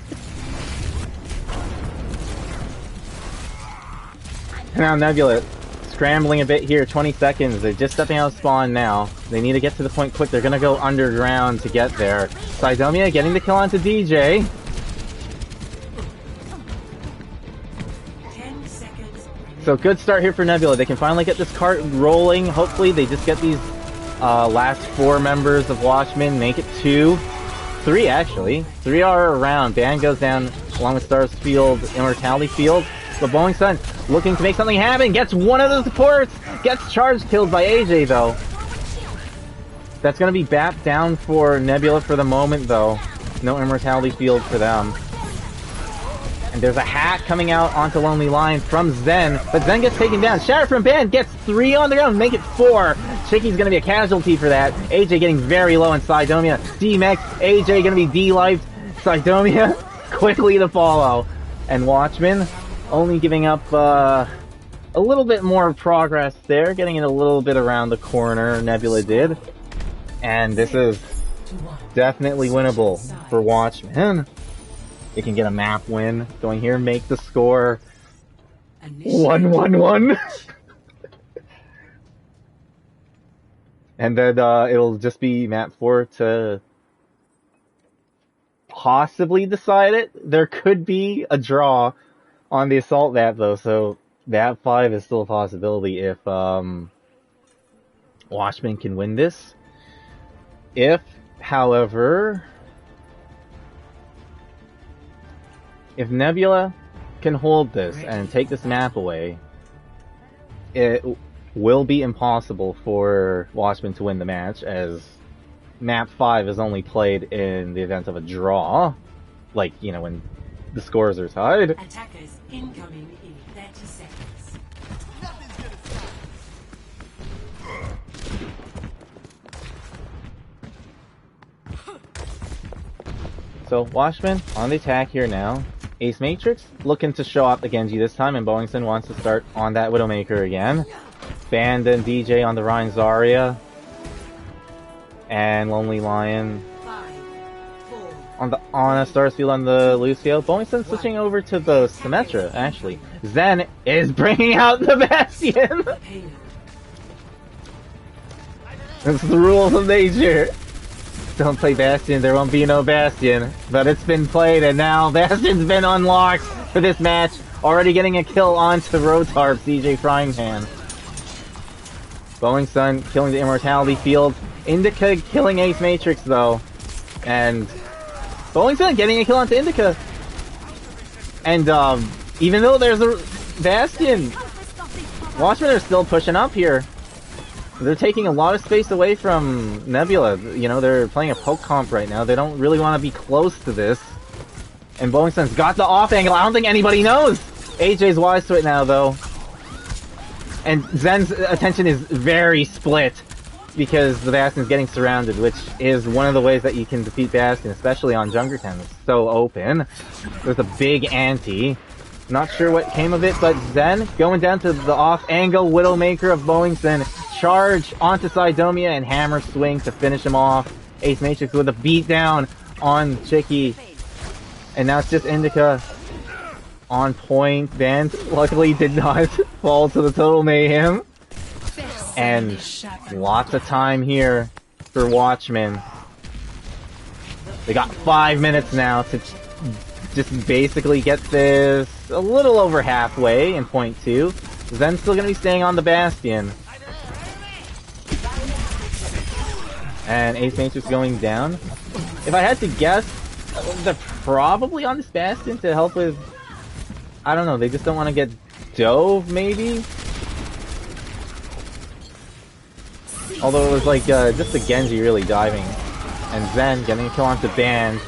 Now Nebula scrambling a bit here, 20 seconds. They're just stepping out of spawn now. They need to get to the point quick. They're gonna go underground to get there. Sidomia getting the kill onto DJ. 10 seconds. So good start here for Nebula. They can finally get this cart rolling. Hopefully they just get these last 4 members of Watchmen, make it 2. 3 actually. 3 are around. Band goes down along with Stars Field, Immortality Field. But Boeing Sun looking to make something happen. Gets one of the supports. Gets charged killed by AJ though. That's going to be bapped down for Nebula for the moment though. No Immortality Field for them. And there's a hack coming out onto Lonely Lion from Zen. But Zen gets taken down. Shatter from Band gets 3 on the ground. Make it 4. Chicky's going to be a casualty for that. AJ getting very low in Sidomia. D-Mex. AJ going to be D-lifed. Sidomia quickly to follow. And Watchmen only giving up a little bit more progress there. Getting it a little bit around the corner. Nebula did. And this is definitely winnable for Watchmen. They can get a map win going here, make the score 1-1-1. And then it'll just be map 4 to possibly decide it. There could be a draw on the assault map though, so map 5 is still a possibility if Watchmen can win this. If, however, if Nebula can hold this and take this map away, it will be impossible for Watchmen to win the match, as map 5 is only played in the event of a draw. Like, you know, when the scores are tied. Attackers incoming in 30 seconds. So, Watchmen on the attack here now. Ace Matrix looking to show off the Genji this time, and Boeingson wants to start on that Widowmaker again. Band and DJ on the Ryan Zarya. And Lonely Lion 5, 4, on a Starsfield on the Lucio. Boeingson switching over to the Symmetra, actually. Zen is bringing out the Bastion! payload. It's the rules of nature. Don't play Bastion, there won't be no Bastion. But it's been played, and now Bastion's been unlocked for this match. Already getting a kill onto Rotarp, DJ Frying Pan. Boeingson killing the Immortality Field. Indica killing Ace Matrix though. And Boeingson getting a kill onto Indica. And even though there's a Bastion, Watchmen are still pushing up here. They're taking a lot of space away from Nebula. You know, they're playing a poke comp right now. They don't really want to be close to this. And Boengson's got the off angle. I don't think anybody knows. AJ's wise to it now, though. And Zen's attention is very split because the Bastion's getting surrounded, which is one of the ways that you can defeat Bastion, especially on Junkertown. It's so open. There's a big ante. Not sure what came of it, but Zen going down to the off-angle Widowmaker of Boeingson. Charge onto Sidomia and hammer swing to finish him off. Ace Matrix with a beatdown on Chicky. And now it's just Indica on point. Band luckily did not fall to the total mayhem. And lots of time here for Watchmen. They got 5 minutes now to just basically get this a little over halfway in point 2. Zen's still going to be staying on the Bastion. And Ace Matrix going down. If I had to guess, they're probably on this Bastion to help with... I don't know, they just don't want to get dove, maybe? Although it was like just the Genji really diving. And Zen getting a kill onto Band.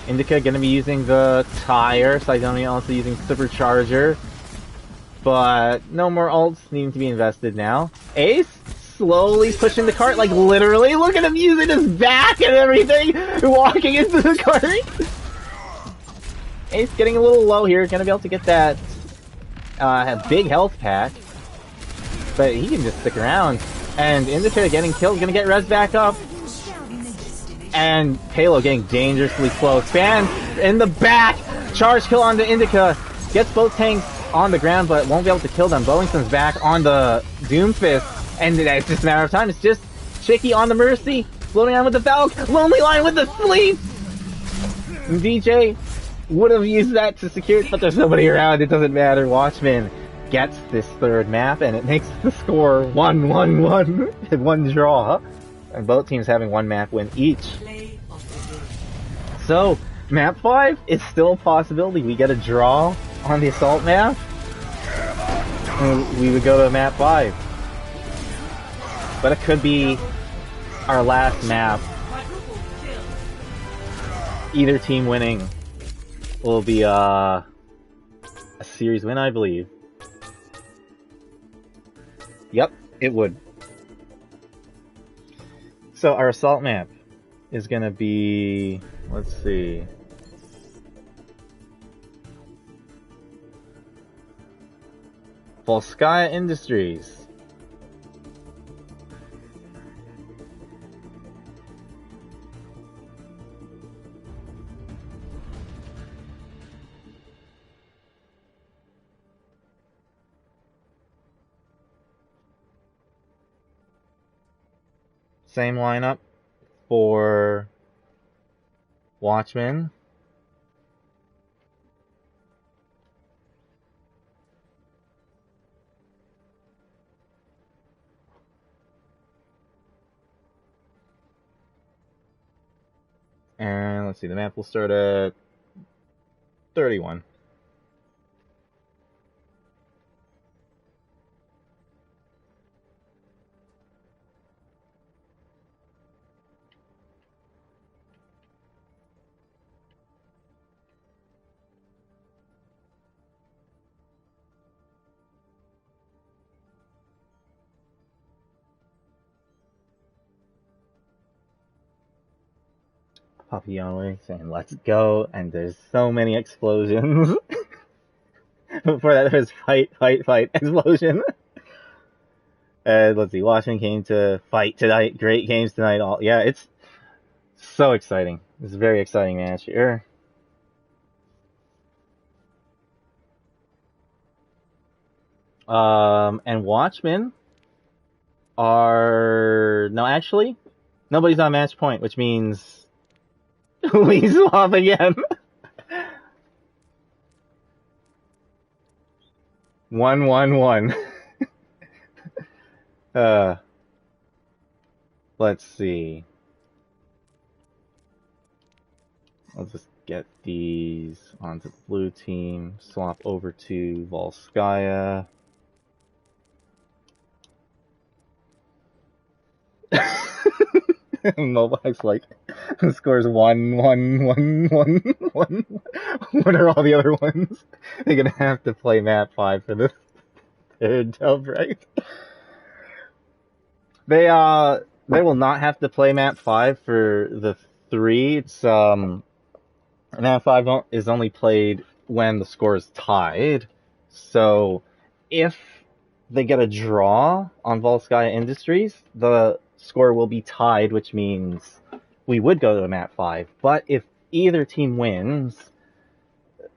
Indica gonna be using the tire, Sidonia also using Supercharger. But no more ults needing to be invested now. Ace slowly pushing the cart, like literally, look at him using his back and everything, walking into the cart. Ace getting a little low here, gonna be able to get that big health pack. But he can just stick around. And Indica getting killed, gonna get res back up. And Payload getting dangerously close. Band in the back! Charge kill onto Indica. Gets both tanks on the ground, but won't be able to kill them. Bowington's back on the Doomfist, and it's just a matter of time. It's just Chicky on the Mercy, floating on with the Valk, Lonely Lion with the Sleep! And DJ would have used that to secure it, but there's nobody around, it doesn't matter. Watchmen gets this third map, and it makes the score 1-1-1 in one draw. And both teams having one map win each. So, map 5 is still a possibility. We get a draw on the assault map, and we would go to map 5. But it could be our last map. Either team winning will be a series win, I believe. Yep, it would. So our assault map is gonna be, let's see. Volskaya Industries. Same lineup for Watchmen. And let's see, the map will start at 31. Papillon saying let's go, and there's so many explosions. Before that there was fight, fight, fight, explosion. And let's see, Watchmen came to fight tonight, great games tonight, all yeah, it's so exciting. It's a very exciting match here. And Watchmen are no, actually nobody's on match point, which means we swap again. 1-1-1. Let's see. I'll just get these onto the blue team. Swap over to Volskaya. Mobile's like scores 1-1-1-1-1. What are all the other ones? They're gonna have to play map 5 for the third dub, right? They will not have to play map 5 for the 3. It's map 5 is only played when the score is tied. So if they get a draw on Volskaya Industries, the score will be tied, which means we would go to map 5. But if either team wins,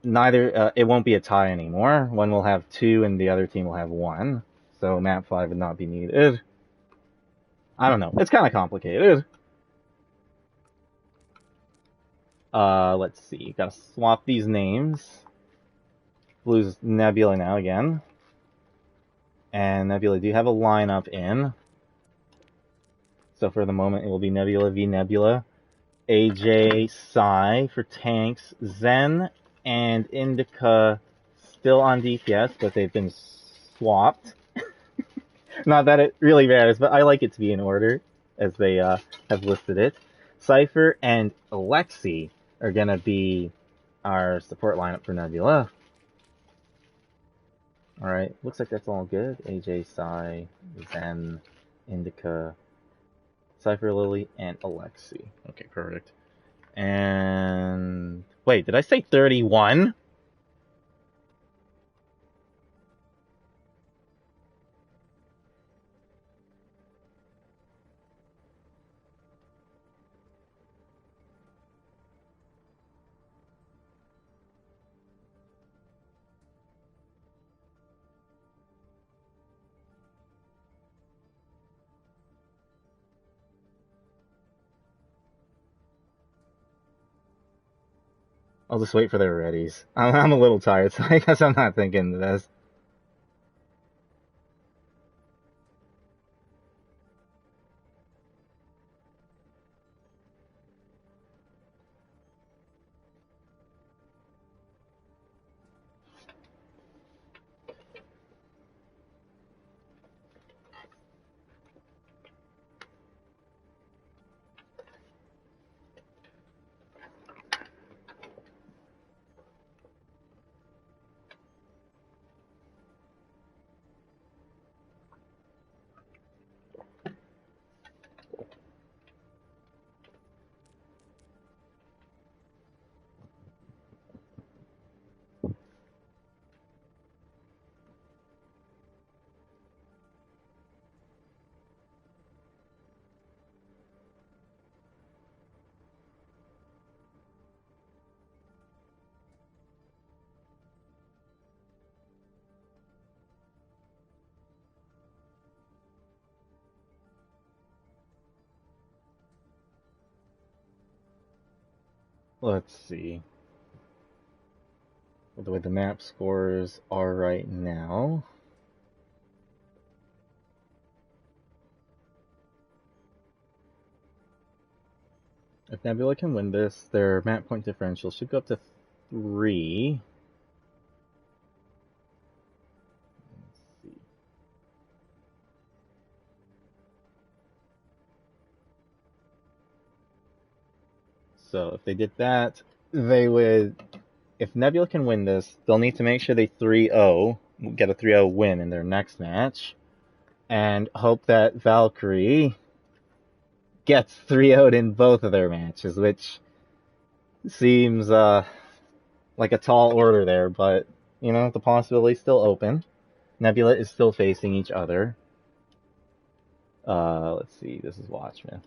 neither it won't be a tie anymore. One will have 2 and the other team will have 1. So map 5 would not be needed. I don't know. It's kind of complicated. Let's see. Gotta swap these names. Blue's Nebula now again. And Nebula do have a lineup in. So for the moment, it will be Nebula v Nebula. AJ, Psy for tanks. Zen and Indica still on DPS, but they've been swapped. Not that it really matters, but I like it to be in order, as they have listed it. Cypher and Alexi are going to be our support lineup for Nebula. Alright, looks like that's all good. AJ, Psy, Zen, Indica, Cypher, Lily, and Alexi. Okay, perfect. And wait, did I say 31? I'll just wait for their readies. I'm a little tired, so I guess I'm not thinking this. Let's see. The way the map scores are right now. If Nebula can win this, their map point differential should go up to 3. Let's see. So if they did that, they would... If Nebula can win this, they'll need to make sure they 3-0, get a 3-0 win in their next match, and hope that Valkyrie gets 3-0'd in both of their matches, which seems like a tall order there, but, you know, the possibility's still open. Nebula is still facing each other. Let's see, this is Watchmen.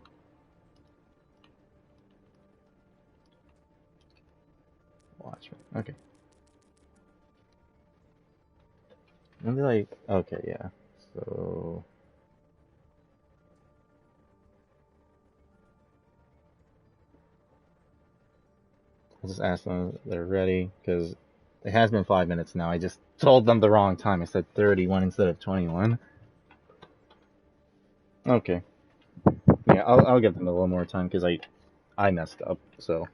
Watchmen, okay. Maybe like, okay, yeah, so... I'll just ask them if they're ready, because it has been 5 minutes now. I just told them the wrong time. I said 31 instead of 21. Okay. Yeah, I'll give them a little more time, because I messed up, so...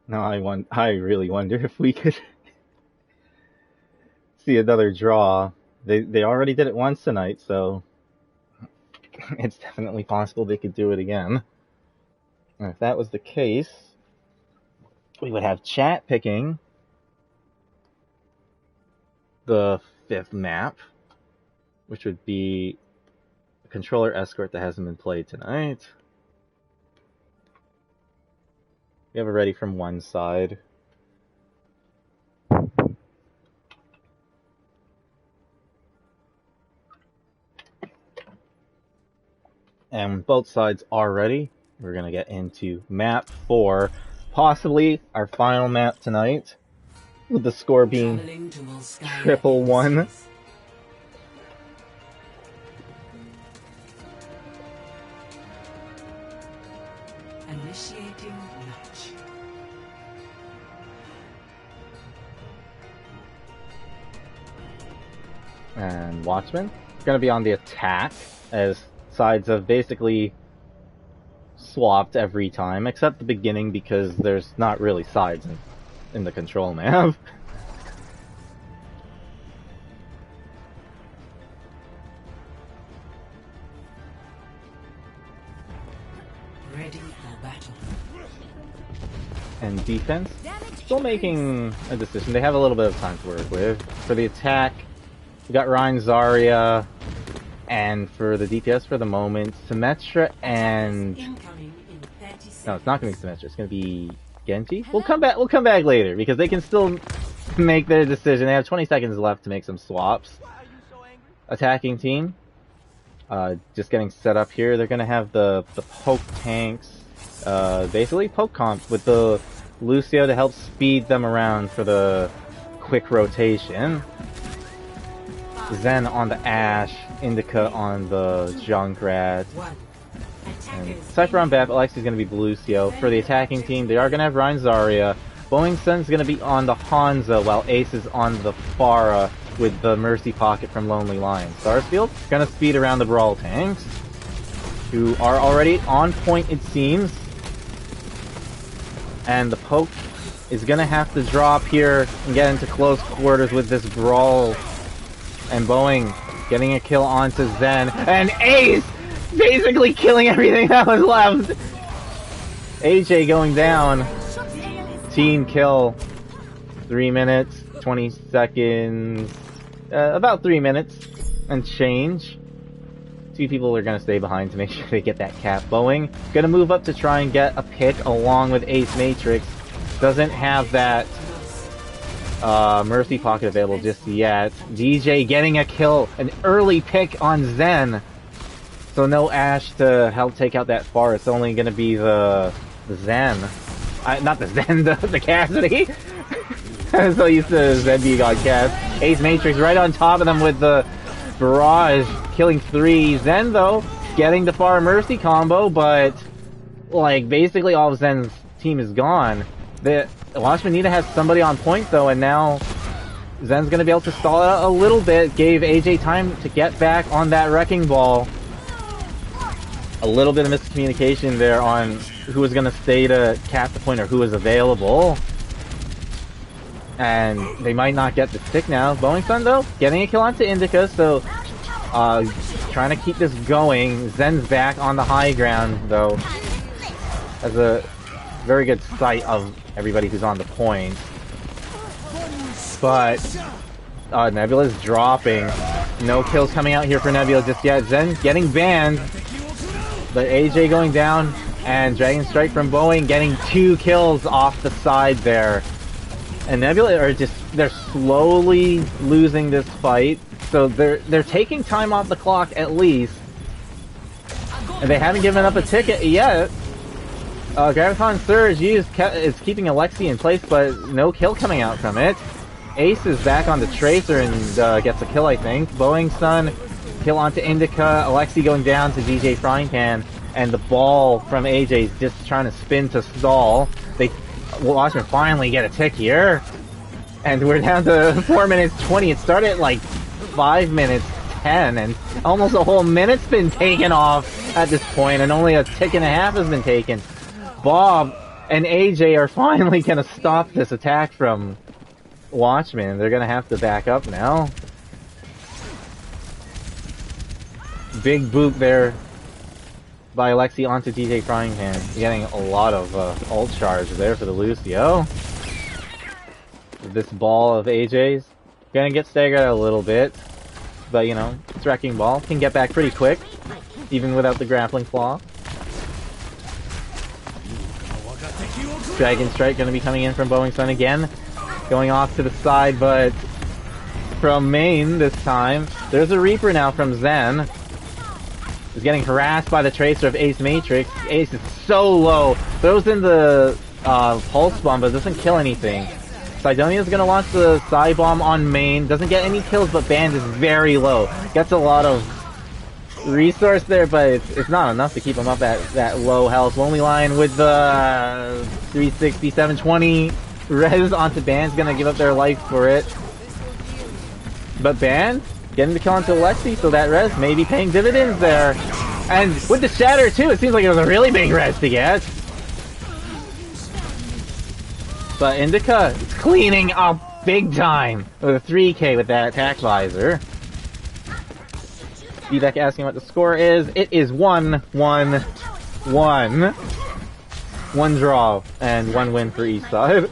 Now I really wonder if we could see another draw. They already did it once tonight, so it's definitely possible they could do it again. And if that was the case, we would have chat picking the 5th map, which would be a controller escort that hasn't been played tonight. We have it ready from one side. And both sides are ready. We're going to get into map 4, possibly our final map tonight, with the score being 111. Initiating match. And Watchmen is going to be on the attack, as sides have basically swapped every time, except the beginning, because there's not really sides in the control map. Ready for battle. And defense, still making a decision. They have a little bit of time to work with. For the attack, we got Ryan Zarya, and for the DPS for the moment, Symmetra and... No, it's not going to be Symmetra. It's going to be Genji. We'll come back later, because they can still make their decision. They have 20 seconds left to make some swaps. Attacking team, Just getting set up here. They're gonna have the poke tanks, basically poke comp with the Lucio to help speed them around for the quick rotation. Zen on the Ash, Indica on the Junkrat. And Cypher on Bap, Alexi's gonna be Lucio. For the attacking team, they are gonna have Ryan Zarya. Boeing Sun's gonna be on the Hanzo, while Ace is on the Pharah with the Mercy Pocket from Lonely Lion. Starsfield gonna speed around the Brawl tanks, who are already on point it seems. And the Poke is gonna have to drop here and get into close quarters with this Brawl. And Boeing getting a kill onto Zen. And Ace basically killing everything that was left. AJ going down. Team kill. 3 minutes, 20 seconds. About 3 minutes and change. 2 people are going to stay behind to make sure they get that cap. Boeing going to move up to try and get a pick along with Ace Matrix. Doesn't have that Mercy Pocket available just yet. DJ getting a kill. An early pick on Zen. So no Ash to help take out that Pharah. It's only going to be the Zen. Not the Zen, the Cassidy. I'm so used to Zen being on Cass. Ace Matrix right on top of them with the Barrage. Killing 3. Zen, though, getting the Pharah Mercy combo, but like basically all of Zen's team is gone. The Watchmen need to have somebody on point, though, and now Zen's going to be able to stall it out a little bit. Gave AJ time to get back on that Wrecking Ball. A little bit of miscommunication there on who was going to stay to cap the point or who was available. And they might not get the stick now. Boeing Sun, though, getting a kill onto Indica, so trying to keep this going. Zen's back on the high ground, though. As a very good sight of everybody who's on the point. But Nebula's dropping. No kills coming out here for Nebula just yet. Zen getting banned. But AJ going down, and Dragon Strike from Boeing getting 2 kills off the side there. And Nebula are they're slowly losing this fight. So they're taking time off the clock at least. And they haven't given up a ticket yet. Graviton Surge is keeping Alexi in place, but no kill coming out from it. Ace is back on the Tracer and gets a kill, I think. Boeing Sun, kill onto Indica. Alexi going down to DJ Frying Pan. And the ball from AJ is just trying to spin to stall. Watchmen finally get a tick here. And we're down to 4 minutes 20. It started at like 5 minutes 10. And almost a whole minute's been taken off at this point. And only a tick and a half has been taken. Bob and AJ are finally going to stop this attack from Watchmen. They're going to have to back up now. Big boop there by Alexi onto DJ Frying Pan. Getting a lot of ult charge there for the Lucio. This ball of AJ's gonna get staggered a little bit. But, you know, it's Wrecking Ball. Can get back pretty quick, even without the grappling claw. Dragon Strike gonna be coming in from Boeing Sun again. Going off to the side, but from main this time. There's a Reaper now from Zen. Is getting harassed by the Tracer of Ace Matrix. Ace is so low. Throws in the Pulse Bomb, but doesn't kill anything. Sidonia's gonna launch the Psy Bomb on main. Doesn't get any kills, but Band is very low. Gets a lot of resource there, but it's not enough to keep him up at that low health. Lonely Lion with the 360, 720 res onto Band's gonna give up their life for it. But Band getting the kill onto Alexi, so that res may be paying dividends there. And with the Shatter too, it seems like it was a really big res to get. But Indica is cleaning up big time with a 3k with that attack visor. Feedback asking what the score is. It is 1-1-1. 1 draw and 1 win for each side.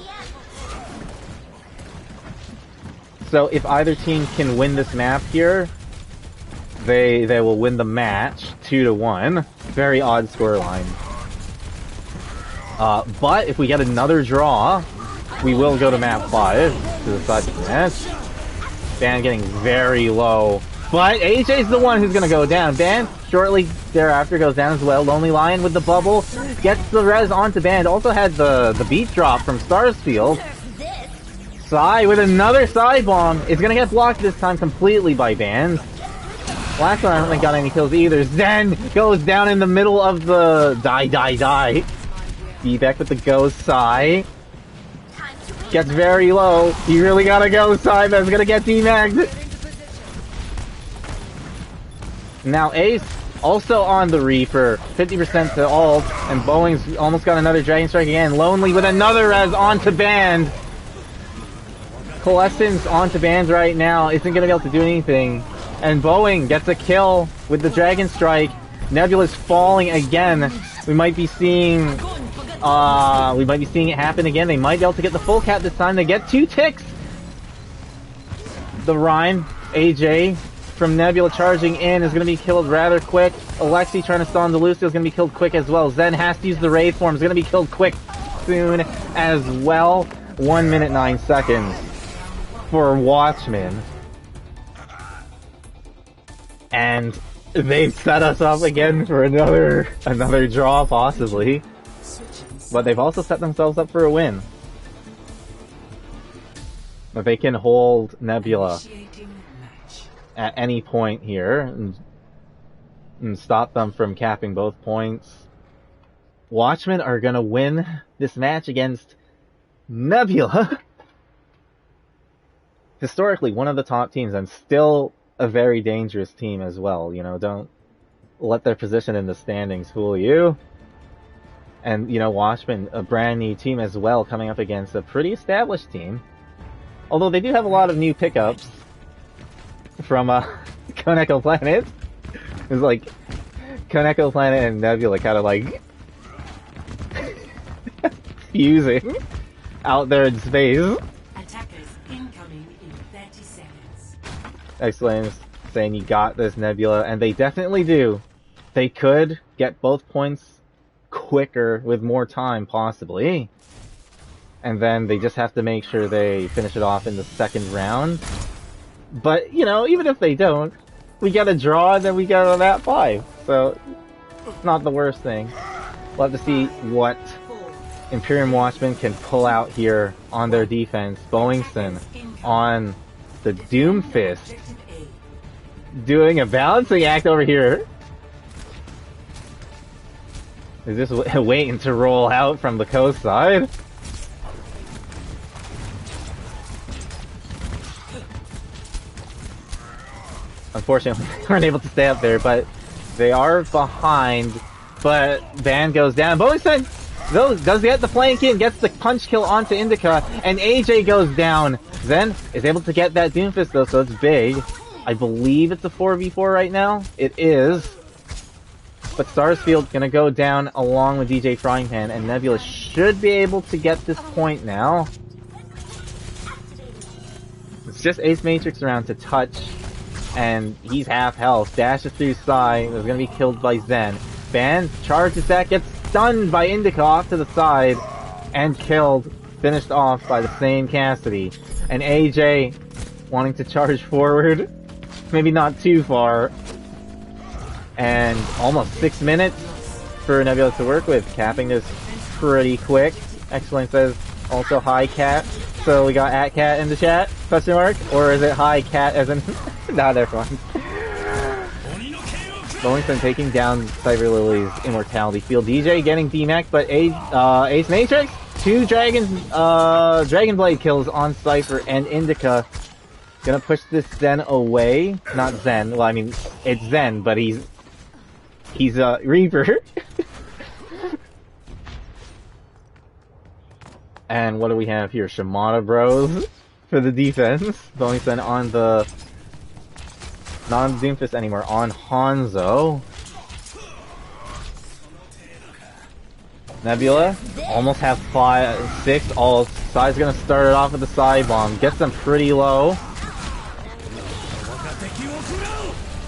So if either team can win this map here, they will win the match 2-1. Very odd scoreline. But if we get another draw, we will go to map 5 to decide the match. Ban getting very low But AJ's the one who's gonna go down. Band shortly thereafter goes down as well. Lonely Lion with the bubble gets the res onto Band. Also had the beat drop from Starsfield. Sai with another side bomb. It's gonna get blocked this time completely by Band. Last one I don't think got any kills either. Zen goes down in the middle of the die. D-back with the go Sai. Gets very low. You really gotta go Sai, that's gonna get D-magged. Now Ace also on the Reaper. 50% to ult. And Boeing's almost got another Dragon Strike again. Lonely with another res onto Band. Coalescence onto Band right now isn't gonna be able to do anything. And Boeing gets a kill with the Dragon Strike. Nebula's falling again. We might be seeing it happen again. They might be able to get the full cap this time. They get 2 ticks. The Rhyme, AJ from Nebula charging in is going to be killed rather quick. Alexi trying to stall on the Lucio is going to be killed quick as well. Zen has to use the Wraith form. Is going to be killed quick soon as well. 1 minute 9 seconds for Watchmen. And they've set us up again for another draw, possibly. But they've also set themselves up for a win. If they can hold Nebula at any point here and stop them from capping both points, Watchmen are gonna win this match against Nebula. Historically, one of the top teams, and still a very dangerous team as well. You know, don't let their position in the standings fool you. And, you know, Watchmen, a brand new team as well, coming up against a pretty established team. Although they do have a lot of new pickups from Koneko Planet. It's like Koneko Planet and Nebula kind of like fusing out there in space. Attackers incoming in 30 seconds. Exclaims, saying you got this, Nebula, and they definitely do. They could get both points quicker with more time, possibly. And then they just have to make sure they finish it off in the second round. But, you know, even if they don't, we get a draw and then we get a map 5. So, it's not the worst thing. We'll have to see what Imperium Watchmen can pull out here on their defense. Boeingson on the Doomfist. Doing a balancing act over here. Is just waiting to roll out from the coast side. Unfortunately, they weren't able to stay up there, but they are behind. But Band goes down. Boeingson does get the flank in, gets the punch kill onto Indica, and AJ goes down. Zen is able to get that Doomfist though, so it's big. I believe it's a 4v4 right now. It is. But Starsfield's gonna go down along with DJ Frying Pan, and Nebula should be able to get this point now. It's just Ace Matrix around to touch, and he's half health. Dashes through Sai, is gonna be killed by Zen. Band charges that, gets stunned by Indica off to the side, and killed, finished off by the same Cassidy. And AJ wanting to charge forward, maybe not too far. And almost 6 minutes for Nebula to work with, capping this pretty quick. Excellent says also hi cat. So we got @cat in the chat, question mark? Or is it hi cat as in nah, they're fine. Boeingson taking down Cyber Lily's Immortality Field. DJ getting DMAC, but Ace Matrix, 2 Dragon Blade kills on Cypher and Indica. Gonna push this Zen away. Not Zen, well I mean, it's Zen, but he's a Reaper. And what do we have here? Shimada Bros for the defense. Boeingson on the non-Doomfist anymore, on Hanzo. Nebula almost have 6 ults. Sai's gonna start it off with the side bomb. Gets them pretty low.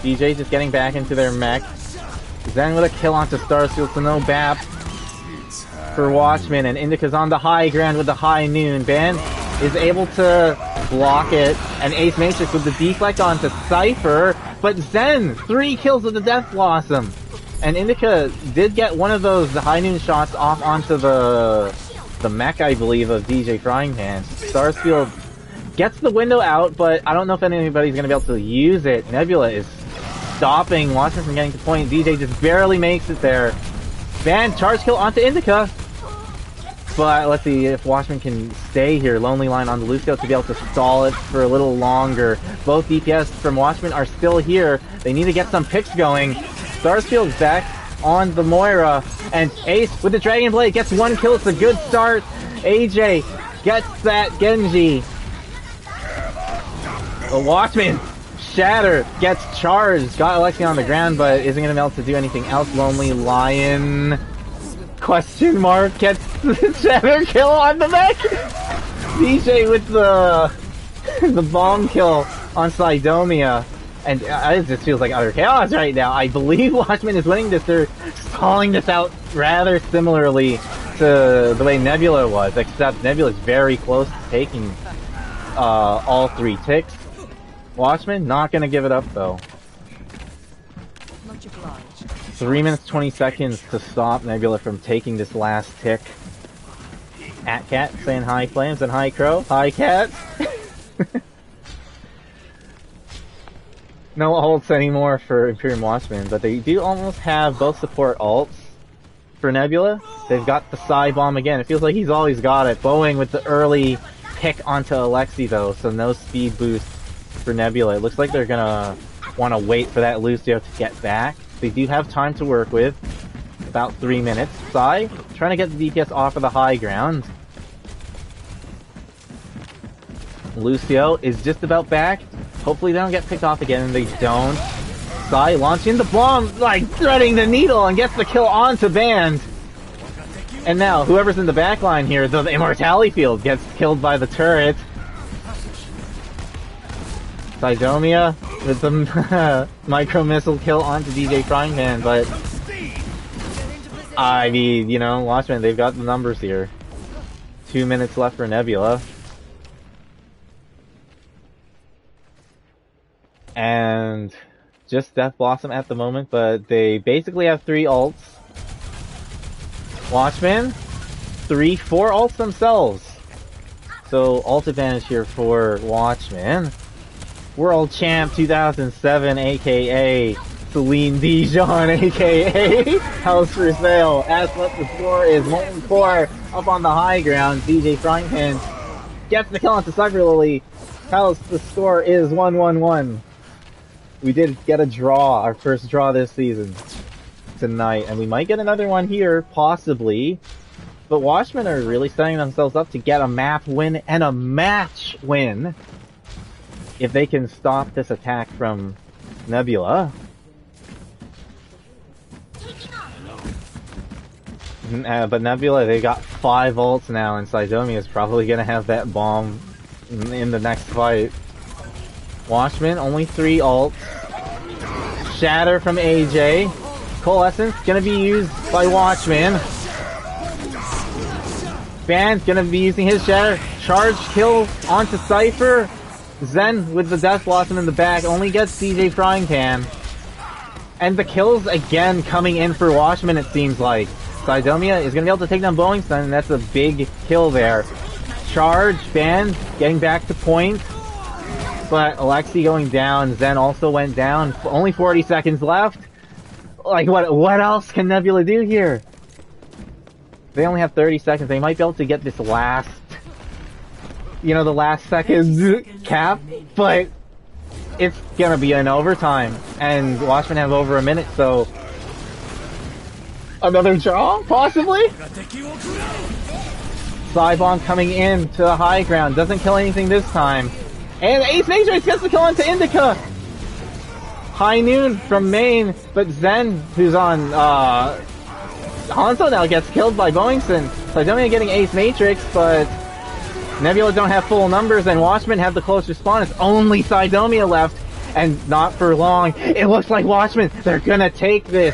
DJ just getting back into their mech. Zen with a kill onto Starfield, so no BAP for Watchmen, and Indica's on the high ground with the high noon. Band is able to block it, and Ace Matrix with the deflect onto Cypher, but Zen, 3 kills with the Death Blossom. And Indica did get one of those high noon shots off onto the mech, I believe, of DJ Frying Pan. Starsfield gets the window out, but I don't know if anybody's going to be able to use it. Nebula is stopping Watchmen from getting to point. DJ just barely makes it there. Van, charge kill onto Indica. But let's see if Watchmen can stay here. Lonely Line on the Lucio to be able to stall it for a little longer. Both DPS from Watchmen are still here. They need to get some picks going. Starsfield's back on the Moira. And Ace with the Dragon Blade gets 1 kill. It's a good start. AJ gets that Genji. The Watchmen, Shatter gets charged. Got Alexi on the ground, but isn't going to be able to do anything else. Lonely Lion... Question mark gets the Shatter kill on the mech. DJ with the bomb kill on Sidomia, and it just feels like utter chaos right now. I believe Watchmen is winning this. They're stalling this out rather similarly to the way Nebula was, except Nebula is very close to taking all 3 ticks. Watchmen not gonna give it up though. 3 minutes 20 seconds to stop Nebula from taking this last tick. Cat saying hi Flames and hi Crow. Hi Cat. No ults anymore for Imperium Watchmen, but they do almost have both support ults for Nebula. They've got the Psy Bomb again. It feels like he's always got it. Boeing with the early pick onto Alexi though, so no speed boost for Nebula. It looks like they're gonna want to wait for that Lucio to get back. They do have time to work with. About 3 minutes. Psy, trying to get the DPS off of the high ground. Lucio is just about back. Hopefully they don't get picked off again, and they don't. Psy launching the bomb, like threading the needle, and gets the kill onto Band. And now, whoever's in the back line here, the Immortality Field, gets killed by the turret. Sidomia with the micro missile kill onto DJ Frying Pan, but I mean, you know, Watchmen, they've got the numbers here. 2 minutes left for Nebula. And just Death Blossom at the moment, but they basically have 3 ults. Watchmen, 4 ults themselves. So ult advantage here for Watchmen. World Champ 2007, aka Celine Dijon, aka House for Sale. As what the score is, Molten Core up on the high ground. DJ Frying Pan gets the kill onto Cypher Lily. House, the score is 1-1-1. We did get a draw, our first draw this season tonight, and we might get another one here, possibly. But Watchmen are really setting themselves up to get a map win and a match win if they can stop this attack from Nebula. But Nebula, they got 5 ults now, and Sidomia is probably gonna have that bomb in the next fight. Watchmen, only 3 ults. Shatter from AJ. Coalescence, gonna be used by Watchmen. Band's gonna be using his Shatter. Charge kill onto Cypher. Zen with the Death Blossom in the back only gets DJ Frying Pan. And the kills again coming in for Watchmen, it seems like. Sidomia is going to be able to take down Boeingstone, and that's a big kill there. Charge, Band getting back to point. But Alexi going down, Zen also went down. Only 40 seconds left. Like, what else can Nebula do here? They only have 30 seconds. They might be able to get this last, you know, the last second cap, but it's gonna be an overtime, and Watchmen have over a minute, so another draw, possibly? Cybon coming in to the high ground, doesn't kill anything this time, and Ace Matrix gets the kill into Indica! High Noon from main, but Zen, who's on, Hanzo now gets killed by Boeingson. Sidonia getting Ace Matrix, but Nebula don't have full numbers, and Watchmen have the close respawn. It's only Sidomia left, and not for long. It looks like Watchmen, they're gonna take this.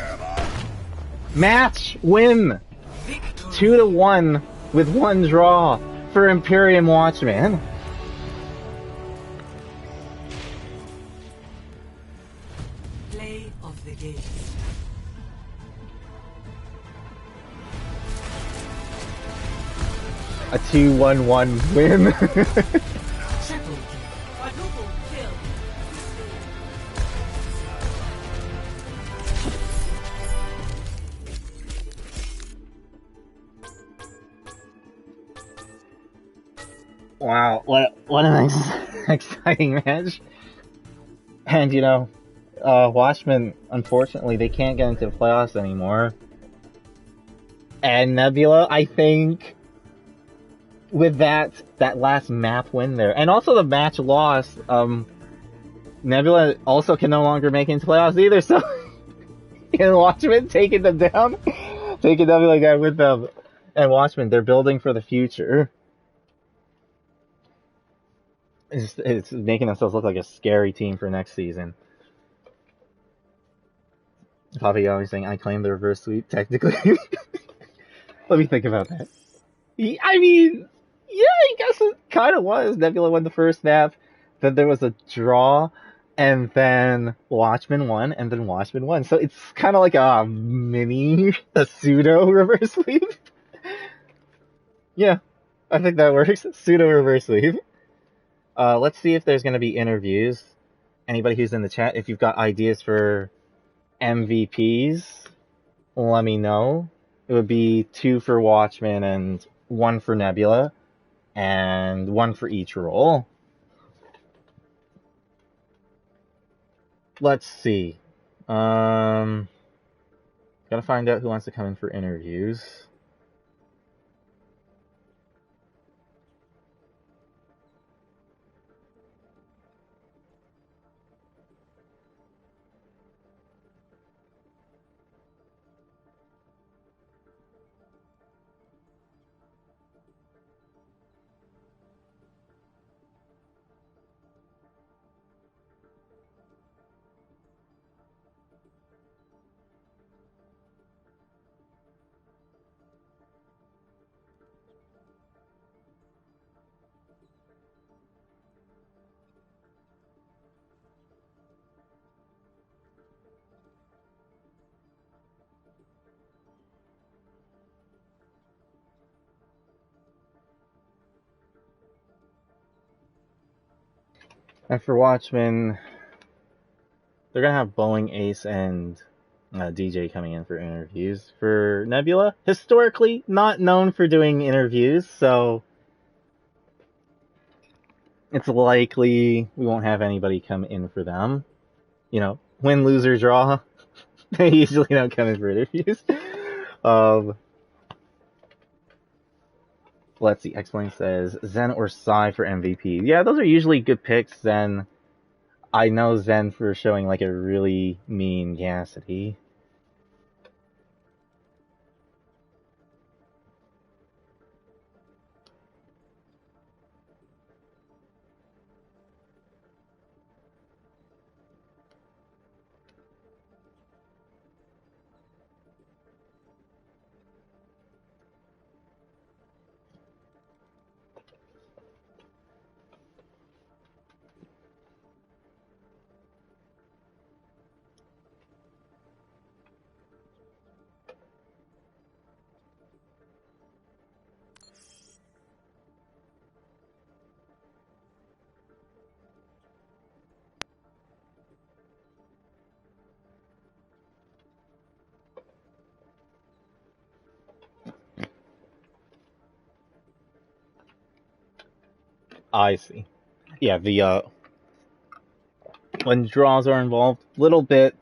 Match win! 2-1 with 1 draw for Imperium Watchmen. Play of the game. A 2-1-1 win. Triple kill. Quadruple kill. Wow, what an exciting match. And, you know, Watchmen, unfortunately, they can't get into the playoffs anymore. And Nebula, I think, with that last map win there, and also the match loss, Nebula also can no longer make it into playoffs either, so, and Watchmen taking them down, taking Nebula down with them. And Watchmen, they're building for the future. It's making themselves look like a scary team for next season. Papa always saying, I claim the reverse sweep, technically. Let me think about that. I mean, yeah, I guess it kind of was. Nebula won the first map, then there was a draw, and then Watchmen won, and then Watchmen won. So it's kind of like a pseudo reverse sweep. Yeah, I think that works. Pseudo reverse sweep. Let's see if there's going to be interviews. Anybody who's in the chat, if you've got ideas for MVPs, let me know. It would be 2 for Watchmen and 1 for Nebula, and 1 for each role. Let's see. Gotta find out who wants to come in for interviews. And for Watchmen, they're gonna have Bowling Ace and DJ coming in for interviews. For Nebula, historically not known for doing interviews, so it's likely we won't have anybody come in for them. You know, win, lose, or draw, they usually don't come in for interviews. Let's see, X-Plane says Zen or Psy for MVP. Yeah, those are usually good picks. Zen, I know Zen for showing like a really mean Cassidy. I see. Yeah, the when draws are involved, little bit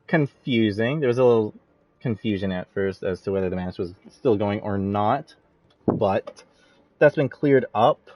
confusing. There was a little confusion at first as to whether the match was still going or not, but that's been cleared up.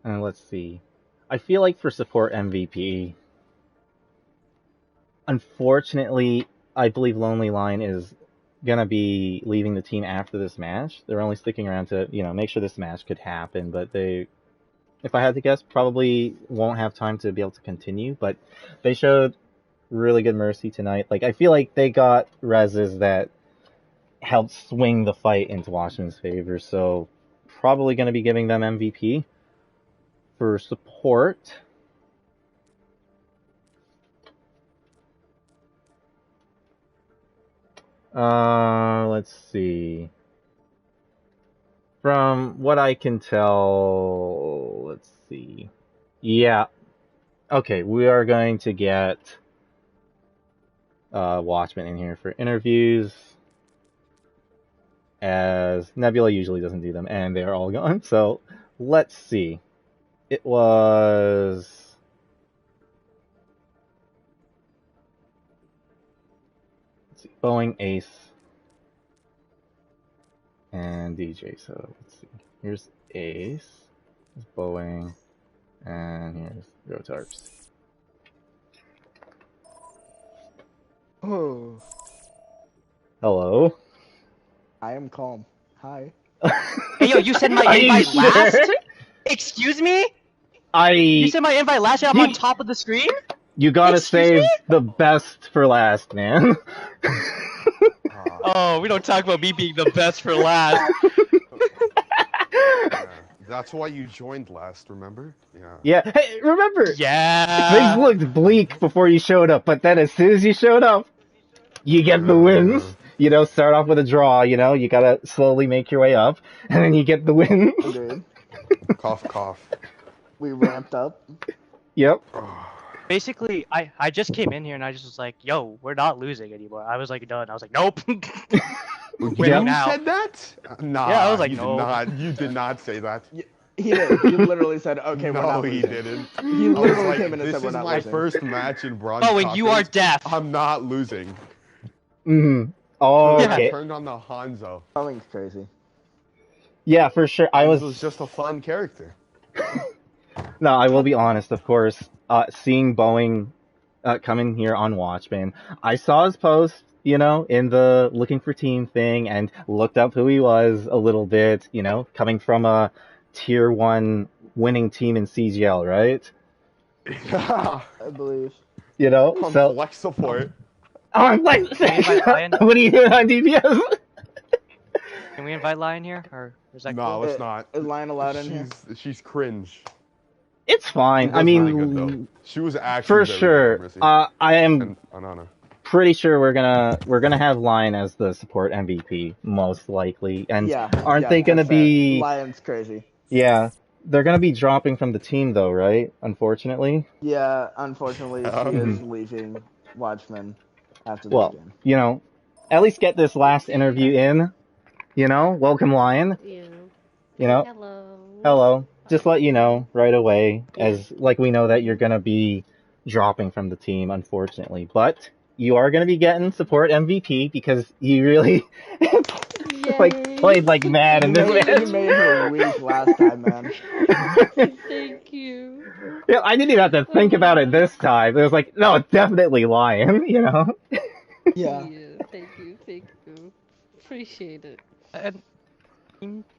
And let's see. I feel like for support MVP, unfortunately, I believe Lonely Lion is gonna be leaving the team after this match. They're only sticking around to, make sure this match could happen, but they, if I had to guess, probably won't have time to be able to continue, but they showed really good mercy tonight. Like, I feel like they got reses that helped swing the fight into Watchmen's favor, so probably going to be giving them MVP. For support, let's see. From what I can tell, let's see. Yeah. Okay, we are going to get Watchmen in here for interviews, as Nebula usually doesn't do them, and they are all gone. So, let's see. It was... Let's see, Boeing, Ace, and DJ. So, let's see. Here's Ace, here's Boeing, and here's Rotarps. Oh. Hello. I am calm. Hi. Hey, yo, you said my Are you invite sure? last? Excuse me? You said my invite last and I'm on top of the screen? You gotta Excuse save me? the best for last, man. Oh, we don't talk about me being the best for last. Yeah, that's why you joined last, remember? Yeah. Yeah. Hey, remember? Yeah. Things looked bleak before you showed up, but then as soon as you showed up, you get the wins. Start off with a draw, you gotta slowly make your way up, and then you get the wins. Agreed. Cough, cough. We ramped up. Yep. Basically, I just came in here and I just was like, yo, we're not losing anymore. I was like, done. I was like, nope. Yeah. You now. said that? Nah, Yeah, I was like, you no. did not. You did not say that. He did. He literally said, "Okay, we're No, not he losing." didn't. He I was literally like, came in and this said, "We're is not my losing." first match in Bronze Oh, and you are Conference. deaf. I'm not losing. Mm-hmm. Oh, Yeah. okay. I turned on the Hanzo. Boeing's crazy. Yeah, for sure. This was just a fun character. No, I will be honest, of course. Seeing Boeing come in here on Watchmen, I saw his post, in the looking for team thing, and looked up who he was a little bit, coming from a tier 1 winning team in CGL, right? Yeah. I believe. On So... flex support. Oh, I'm like... invite Lion? What are you doing on DPS? Can we invite Lion here? Or is that No, cool? let's not. Is Lion allowed in here? She's cringe. It's fine. She I was mean... really good, though. She was actually for very sure. good, Mercy. I am... And Anana. pretty sure we're gonna have Lion as the support MVP, most likely. And aren't they gonna that's fair. be... Lion's crazy. Yeah. They're gonna be dropping from the team though, right? Unfortunately. Yeah, unfortunately, she is leaving Watchmen after this Well, game. at least get this last interview in. Welcome Lion. Yeah. Hello. Just let you know right away, as like we know that you're gonna be dropping from the team, unfortunately. But you are gonna be getting support MVP because you really played like mad in this match. You made her weak last time, man. Thank you. Yeah, I didn't even have to think about it this time. It was like, no, it's definitely Lion, Yeah. Thank you. Appreciate it. And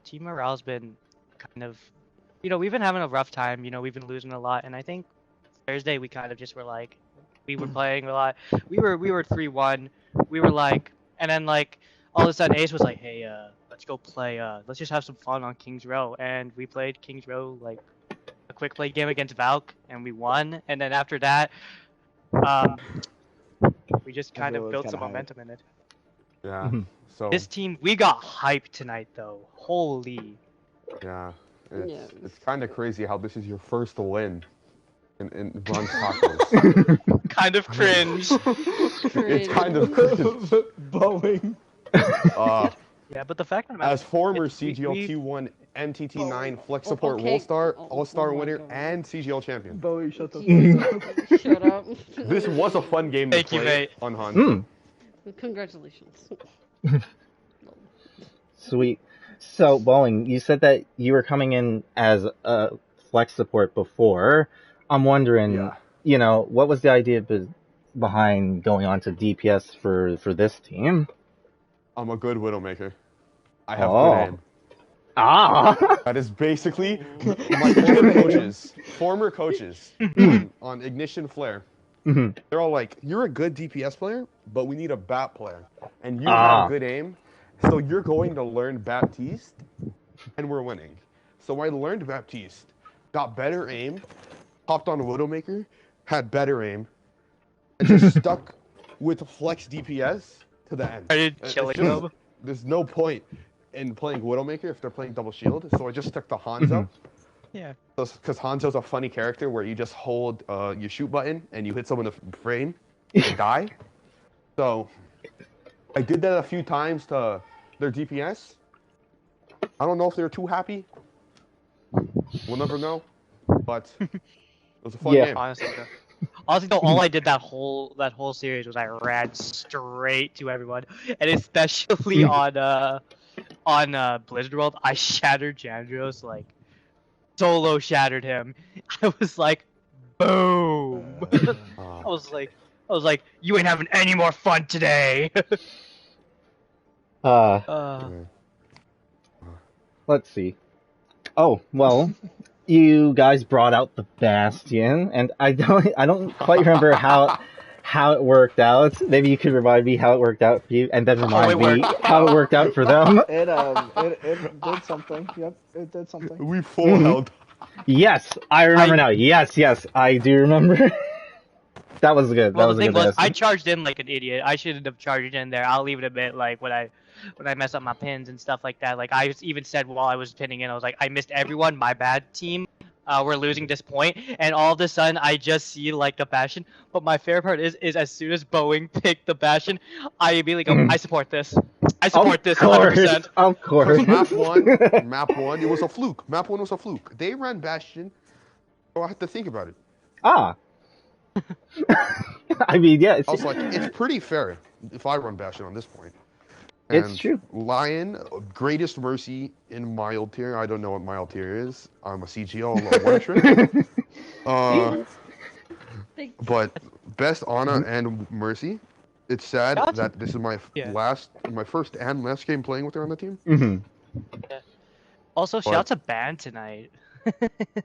team morale's been kind of, we've been having a rough time. We've been losing a lot, and I think Thursday we kind of just were like, we were playing a lot. We were 3-1. We were like, and then like all of a sudden Ace was like, hey, let's go play. Let's just have some fun on Kings Row, and we played Kings Row like a quick play game against Valk, and we won. And then after that, we just kind of built some momentum in it. Yeah. So This team, we got hyped tonight though. Holy. yeah, Yeah. it's kind of crazy how this is your first win in Bronze Conference. Kind of cringe. It's kind of cringe. Boeing. Yeah, but the fact that As former we- CGL T1 NTT9 Flex Support okay. All-Star Oh my winner God. and CGL champion. Boeing, shut the fuck Shut up. This was a fun game to Thank you, play mate. on Hanzo. Congratulations. Sweet. So, Boeing, you said that you were coming in as a flex support before. I'm wondering, Yeah. what was the idea behind going on to DPS for this team? I'm a good Widowmaker. I have Oh. good aim. Ah! That is basically my former coaches on Ignition Flare. Mhm. They're all like, you're a good DPS player, but we need a BAT player. And you Ah. have good aim, so you're going to learn Baptiste, and we're winning. So I learned Baptiste, got better aim, hopped on Widowmaker, had better aim, and just stuck with flex DPS to the end. Started killing them. There's no point in playing Widowmaker if they're playing double shield, so I just stuck to Hanzo. Yeah. Because Hanzo's a funny character where you just hold your shoot button and you hit someone in the frame and die. So I did that a few times to their DPS. I don't know if they're too happy. We'll never know. But it was a fun game. Honestly though, all I did that whole series was I ran straight to everyone, and especially on Blizzard World, I shattered Jandros, like solo shattered him. I was like, boom. I was like, you ain't having any more fun today. Let's see. Oh, well, you guys brought out the Bastion, and I don't quite remember how it worked out. Maybe you could remind me how it worked out for you, and then remind me how it worked out for them. It did something. Yep, it did something. We full held. Yes, I remember now. Yes, I do remember. That was good. Well, that was the thing a good was, I Bastion. charged in like an idiot. I shouldn't have charged in there. I'll leave it a bit, like when I mess up my pins and stuff like that. Like I even said while I was pinning in, I was like, I missed everyone. My bad, team. We're losing this point, and all of a sudden I just see like the Bastion. But my favorite part is as soon as Boeing picked the Bastion, I immediately go, I support this. I support this 100%. Of course. Map one, it was a fluke. Map one was a fluke. They ran Bastion, so I had to think about it. Ah. I mean, yeah. I was like, it's pretty fair if I run Bastion on this point. It's And true. Lion, greatest mercy in mild tier. I don't know what mild tier is. I'm a CGO, one trick. But best Ana and Mercy. It's sad that this is my first and last game playing with her on the team. Mm-hmm. Also, shout out to Ban tonight.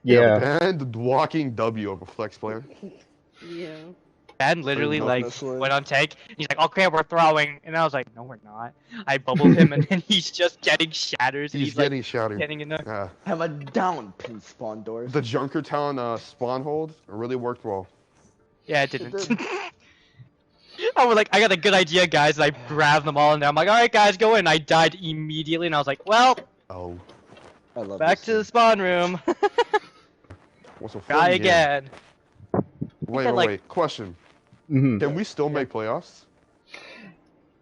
Yeah. And walking W of a flex player. Yeah. Ban literally like went on tank. He's like, okay, we're throwing, and I was like, no, we're not. I bubbled him, and then he's just getting shatters. And He's getting like, shattered. Getting in there. Have a down pin spawn doors. The Junkertown spawn hold really worked well. Yeah, it didn't. I was like, I got a good idea, guys. And I grabbed them all in there. I'm like, all right, guys, go in. I died immediately, and I was like, well, back to the spawn room. What's a fun Try game. again. Wait. Question. Mm-hmm. Can we still make playoffs?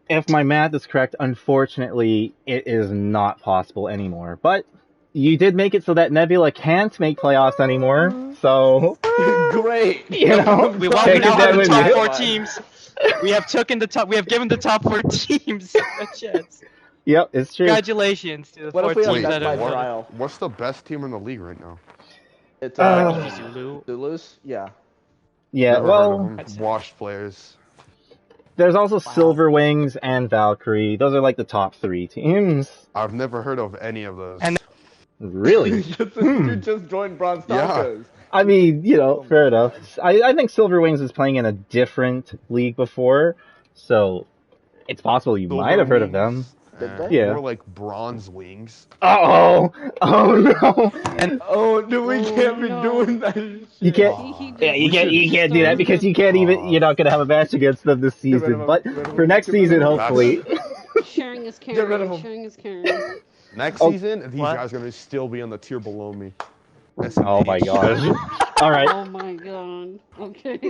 If my math is correct, unfortunately, it is not possible anymore. But you did make it so that Nebula can't make playoffs anymore. So great. We now have the top 4 teams. We have given the top 4 teams a chance. Yep, it's true. Congratulations to the 4 teams that are. What's the best team in the league right now? It's Zulu. Zulu's, yeah. Yeah, Never well, heard of them. Washed players. There's also Silver Wings and Valkyrie. Those are like the top 3 teams. I've never heard of any of those. Really? You just joined Bronze Tacos. I mean, fair enough. I think Silver Wings was playing in a different league before, so it's possible you might have heard of them. Yeah. More like Bronze Wings. Oh no! And we can't be doing that. You can't. Yeah, you can't do that because you can't even. You're not gonna have a match against them this season. But for next season, hopefully. Sharing is caring. Sharing is caring. Next season, these guys are gonna still be on the tier below me. Oh my gosh! All right. Oh my god. Okay,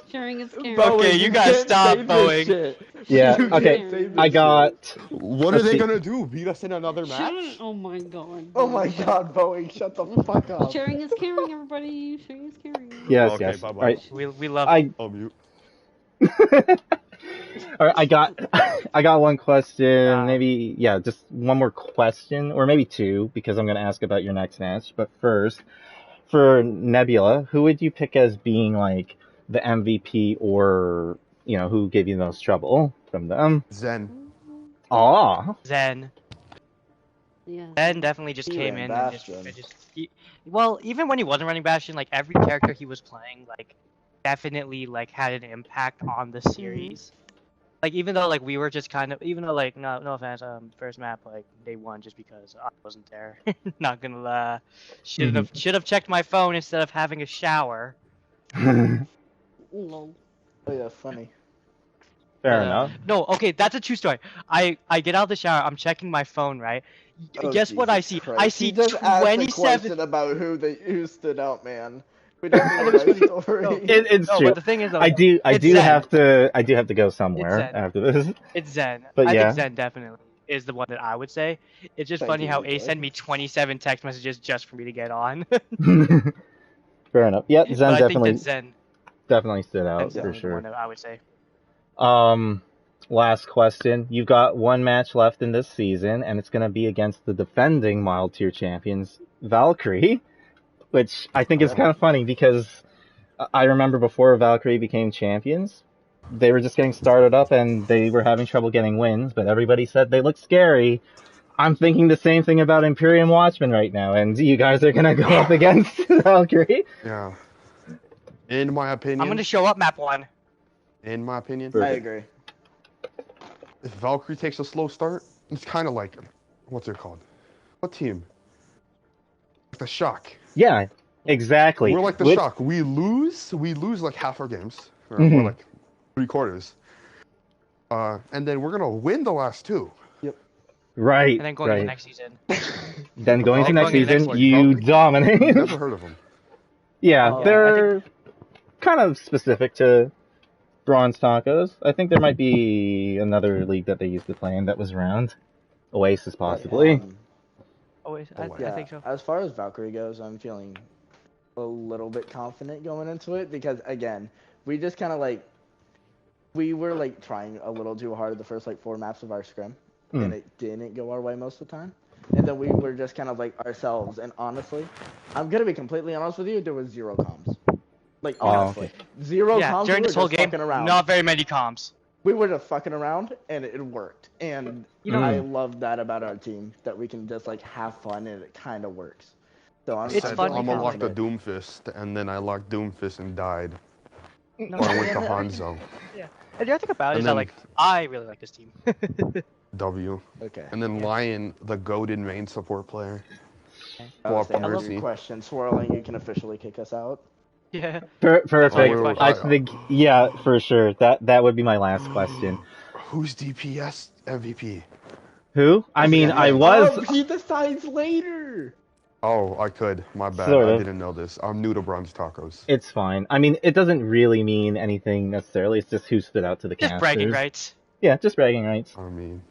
sharing is caring. Okay, you guys stop Boeing. Yeah. Okay. I got. What are they gonna do? Beat us in another match? Oh my god. Oh my god, Boeing, shut the fuck up. Sharing is caring, everybody. Sharing is caring. Yes. Okay, yes. bye-bye. All right. We love. I'll mute. All right, I got one question, maybe, just one more question, or maybe 2, because I'm going to ask about your next match. But first, for Nebula, who would you pick as being, like, the MVP or, who gave you the most trouble from them? Zen. Aw. Zen. Yeah. Zen definitely just He came ran in and just Bastion. well, even when he wasn't running Bastion, like every character he was playing, like definitely like had an impact on the series. Like even though like we were just kind of, even though like no offense, first map like day one just because I wasn't there. Not gonna lie, should have checked my phone instead of having a shower. Lol. Oh yeah, funny. Fair But, enough. No, okay, that's a true story. I get out of the shower, I'm checking my phone, right? Oh, Guess what I Jesus see? Christ. I see He just asked a 27. question about who stood out, man. We don't need a funny. life story. No. It's No, true. but the thing is, though, I do it's Zen. have to go It's somewhere Zen. after this. It's Zen. But I yeah. think Zen definitely is the one that I would say. It's just Thank funny you, how EJ. Ace sent me 27 text messages just for me to get on. Fair enough. Yep, But Zen I think that definitely stood out Zen's for definitely the one sure. that I would say. Last question. You've got one match left in this season, and it's going to be against the defending mild tier champions, Valkyrie, which I think is kind of funny because I remember before Valkyrie became champions, they were just getting started up and they were having trouble getting wins, but everybody said they looked scary. I'm thinking the same thing about Imperium Watchmen right now, and you guys are going to go up against Valkyrie. Yeah. In my opinion. I'm gonna show up map 1. In my opinion. I agree. If Valkyrie takes a slow start, it's kind of like, what's it called? What team? The Shock. Yeah, exactly. We're like the Shock. We lose like half our games, or more like 3/4. And then we're gonna win the last 2. Right. And then going to the next season. Then going to next going to the season, next you dominate. Never heard of them. Yeah, they're kind of specific to Bronze Tacos. I think there might be another league that they used to play in that was around. Oasis, possibly. I think so. As far as Valkyrie goes, I'm feeling a little bit confident going into it because, again, we just kind of we were trying a little too hard the first 4 maps of our scrim, and it didn't go our way most of the time. And then we were just kind of ourselves, and honestly, I'm gonna be completely honest with you, there was 0 comms. Honestly. 0 comms. During We this were whole just game, fucking around. not very many comms. We were just fucking around, and it worked. And I love that about our team, that we can just have fun, and it kind of works. So I'm gonna lock the Doomfist, and then I locked Doomfist and died. No, or I went to Hanzo. Yeah. And the other thing about it is that I really like this team. W. Okay. And then Lion, the goated main support player. Mercy. Question, Swirling, you can officially kick us out. Yeah. Perfect. I think, yeah, for sure. That would be my last question. Who's DPS MVP? Who? I mean, I was. Oh, he decides later. Oh, I could. My bad. Sort of. I didn't know this. I'm new to Bronze Tacos. It's fine. I mean, it doesn't really mean anything necessarily. It's just who stood out to the casters. Just bragging rights. Yeah, just bragging rights. I mean.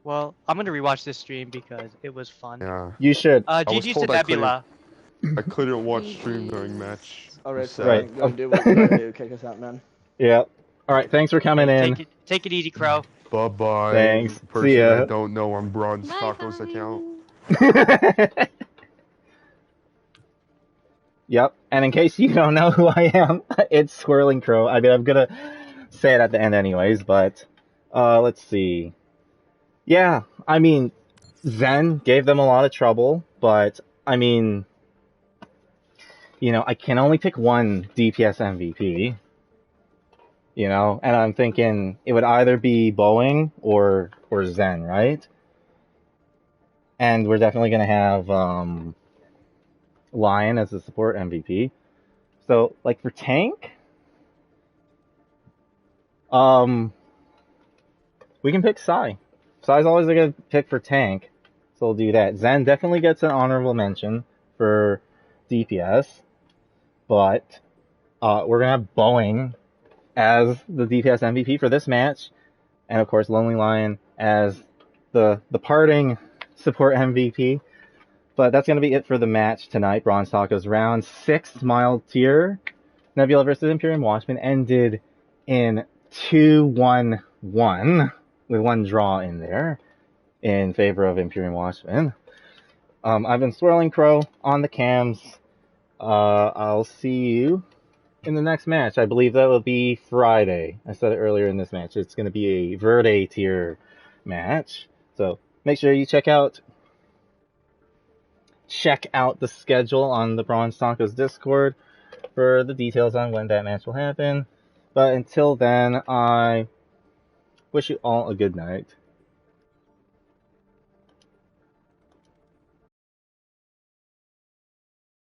Well, I'm gonna rewatch this stream because it was fun. Yeah. You should. GG's to Nebula. I couldn't watch stream during match. Alright, so right. go do what you gotta do. Kick us out, man. Yeah. Alright, thanks for coming in. Take it easy, Crow. Bye-bye. Thanks. Person See ya. I don't know on Bronze Tacos account. Yep. And in case you don't know who I am, it's Swirling Crow. I mean, I'm gonna say it at the end anyways, but let's see. Yeah, I mean, Zen gave them a lot of trouble, but I mean, I can only pick one DPS MVP. And I'm thinking it would either be Boeing or Zen, right? And we're definitely gonna have Lion as the support MVP. So, for tank, we can pick Sai. Sai's always a good pick for tank, so we'll do that. Zen definitely gets an honorable mention for DPS, but we're gonna have Boeing as the DPS MVP for this match, and of course Lonely Lion as the parting support MVP. But that's going to be it for the match tonight. Bronze Tacos round 6 mild tier. Nebula versus Imperium Watchmen ended in 2-1-1 with one draw in there in favor of Imperium Watchmen. I've been Swirling Crow on the cams. I'll see you in the next match. I believe that will be Friday. I said it earlier in this match. It's going to be a Verde tier match. So make sure you check out the schedule on the Bronze Tacos Discord for the details on when that match will happen. But until then, I wish you all a good night.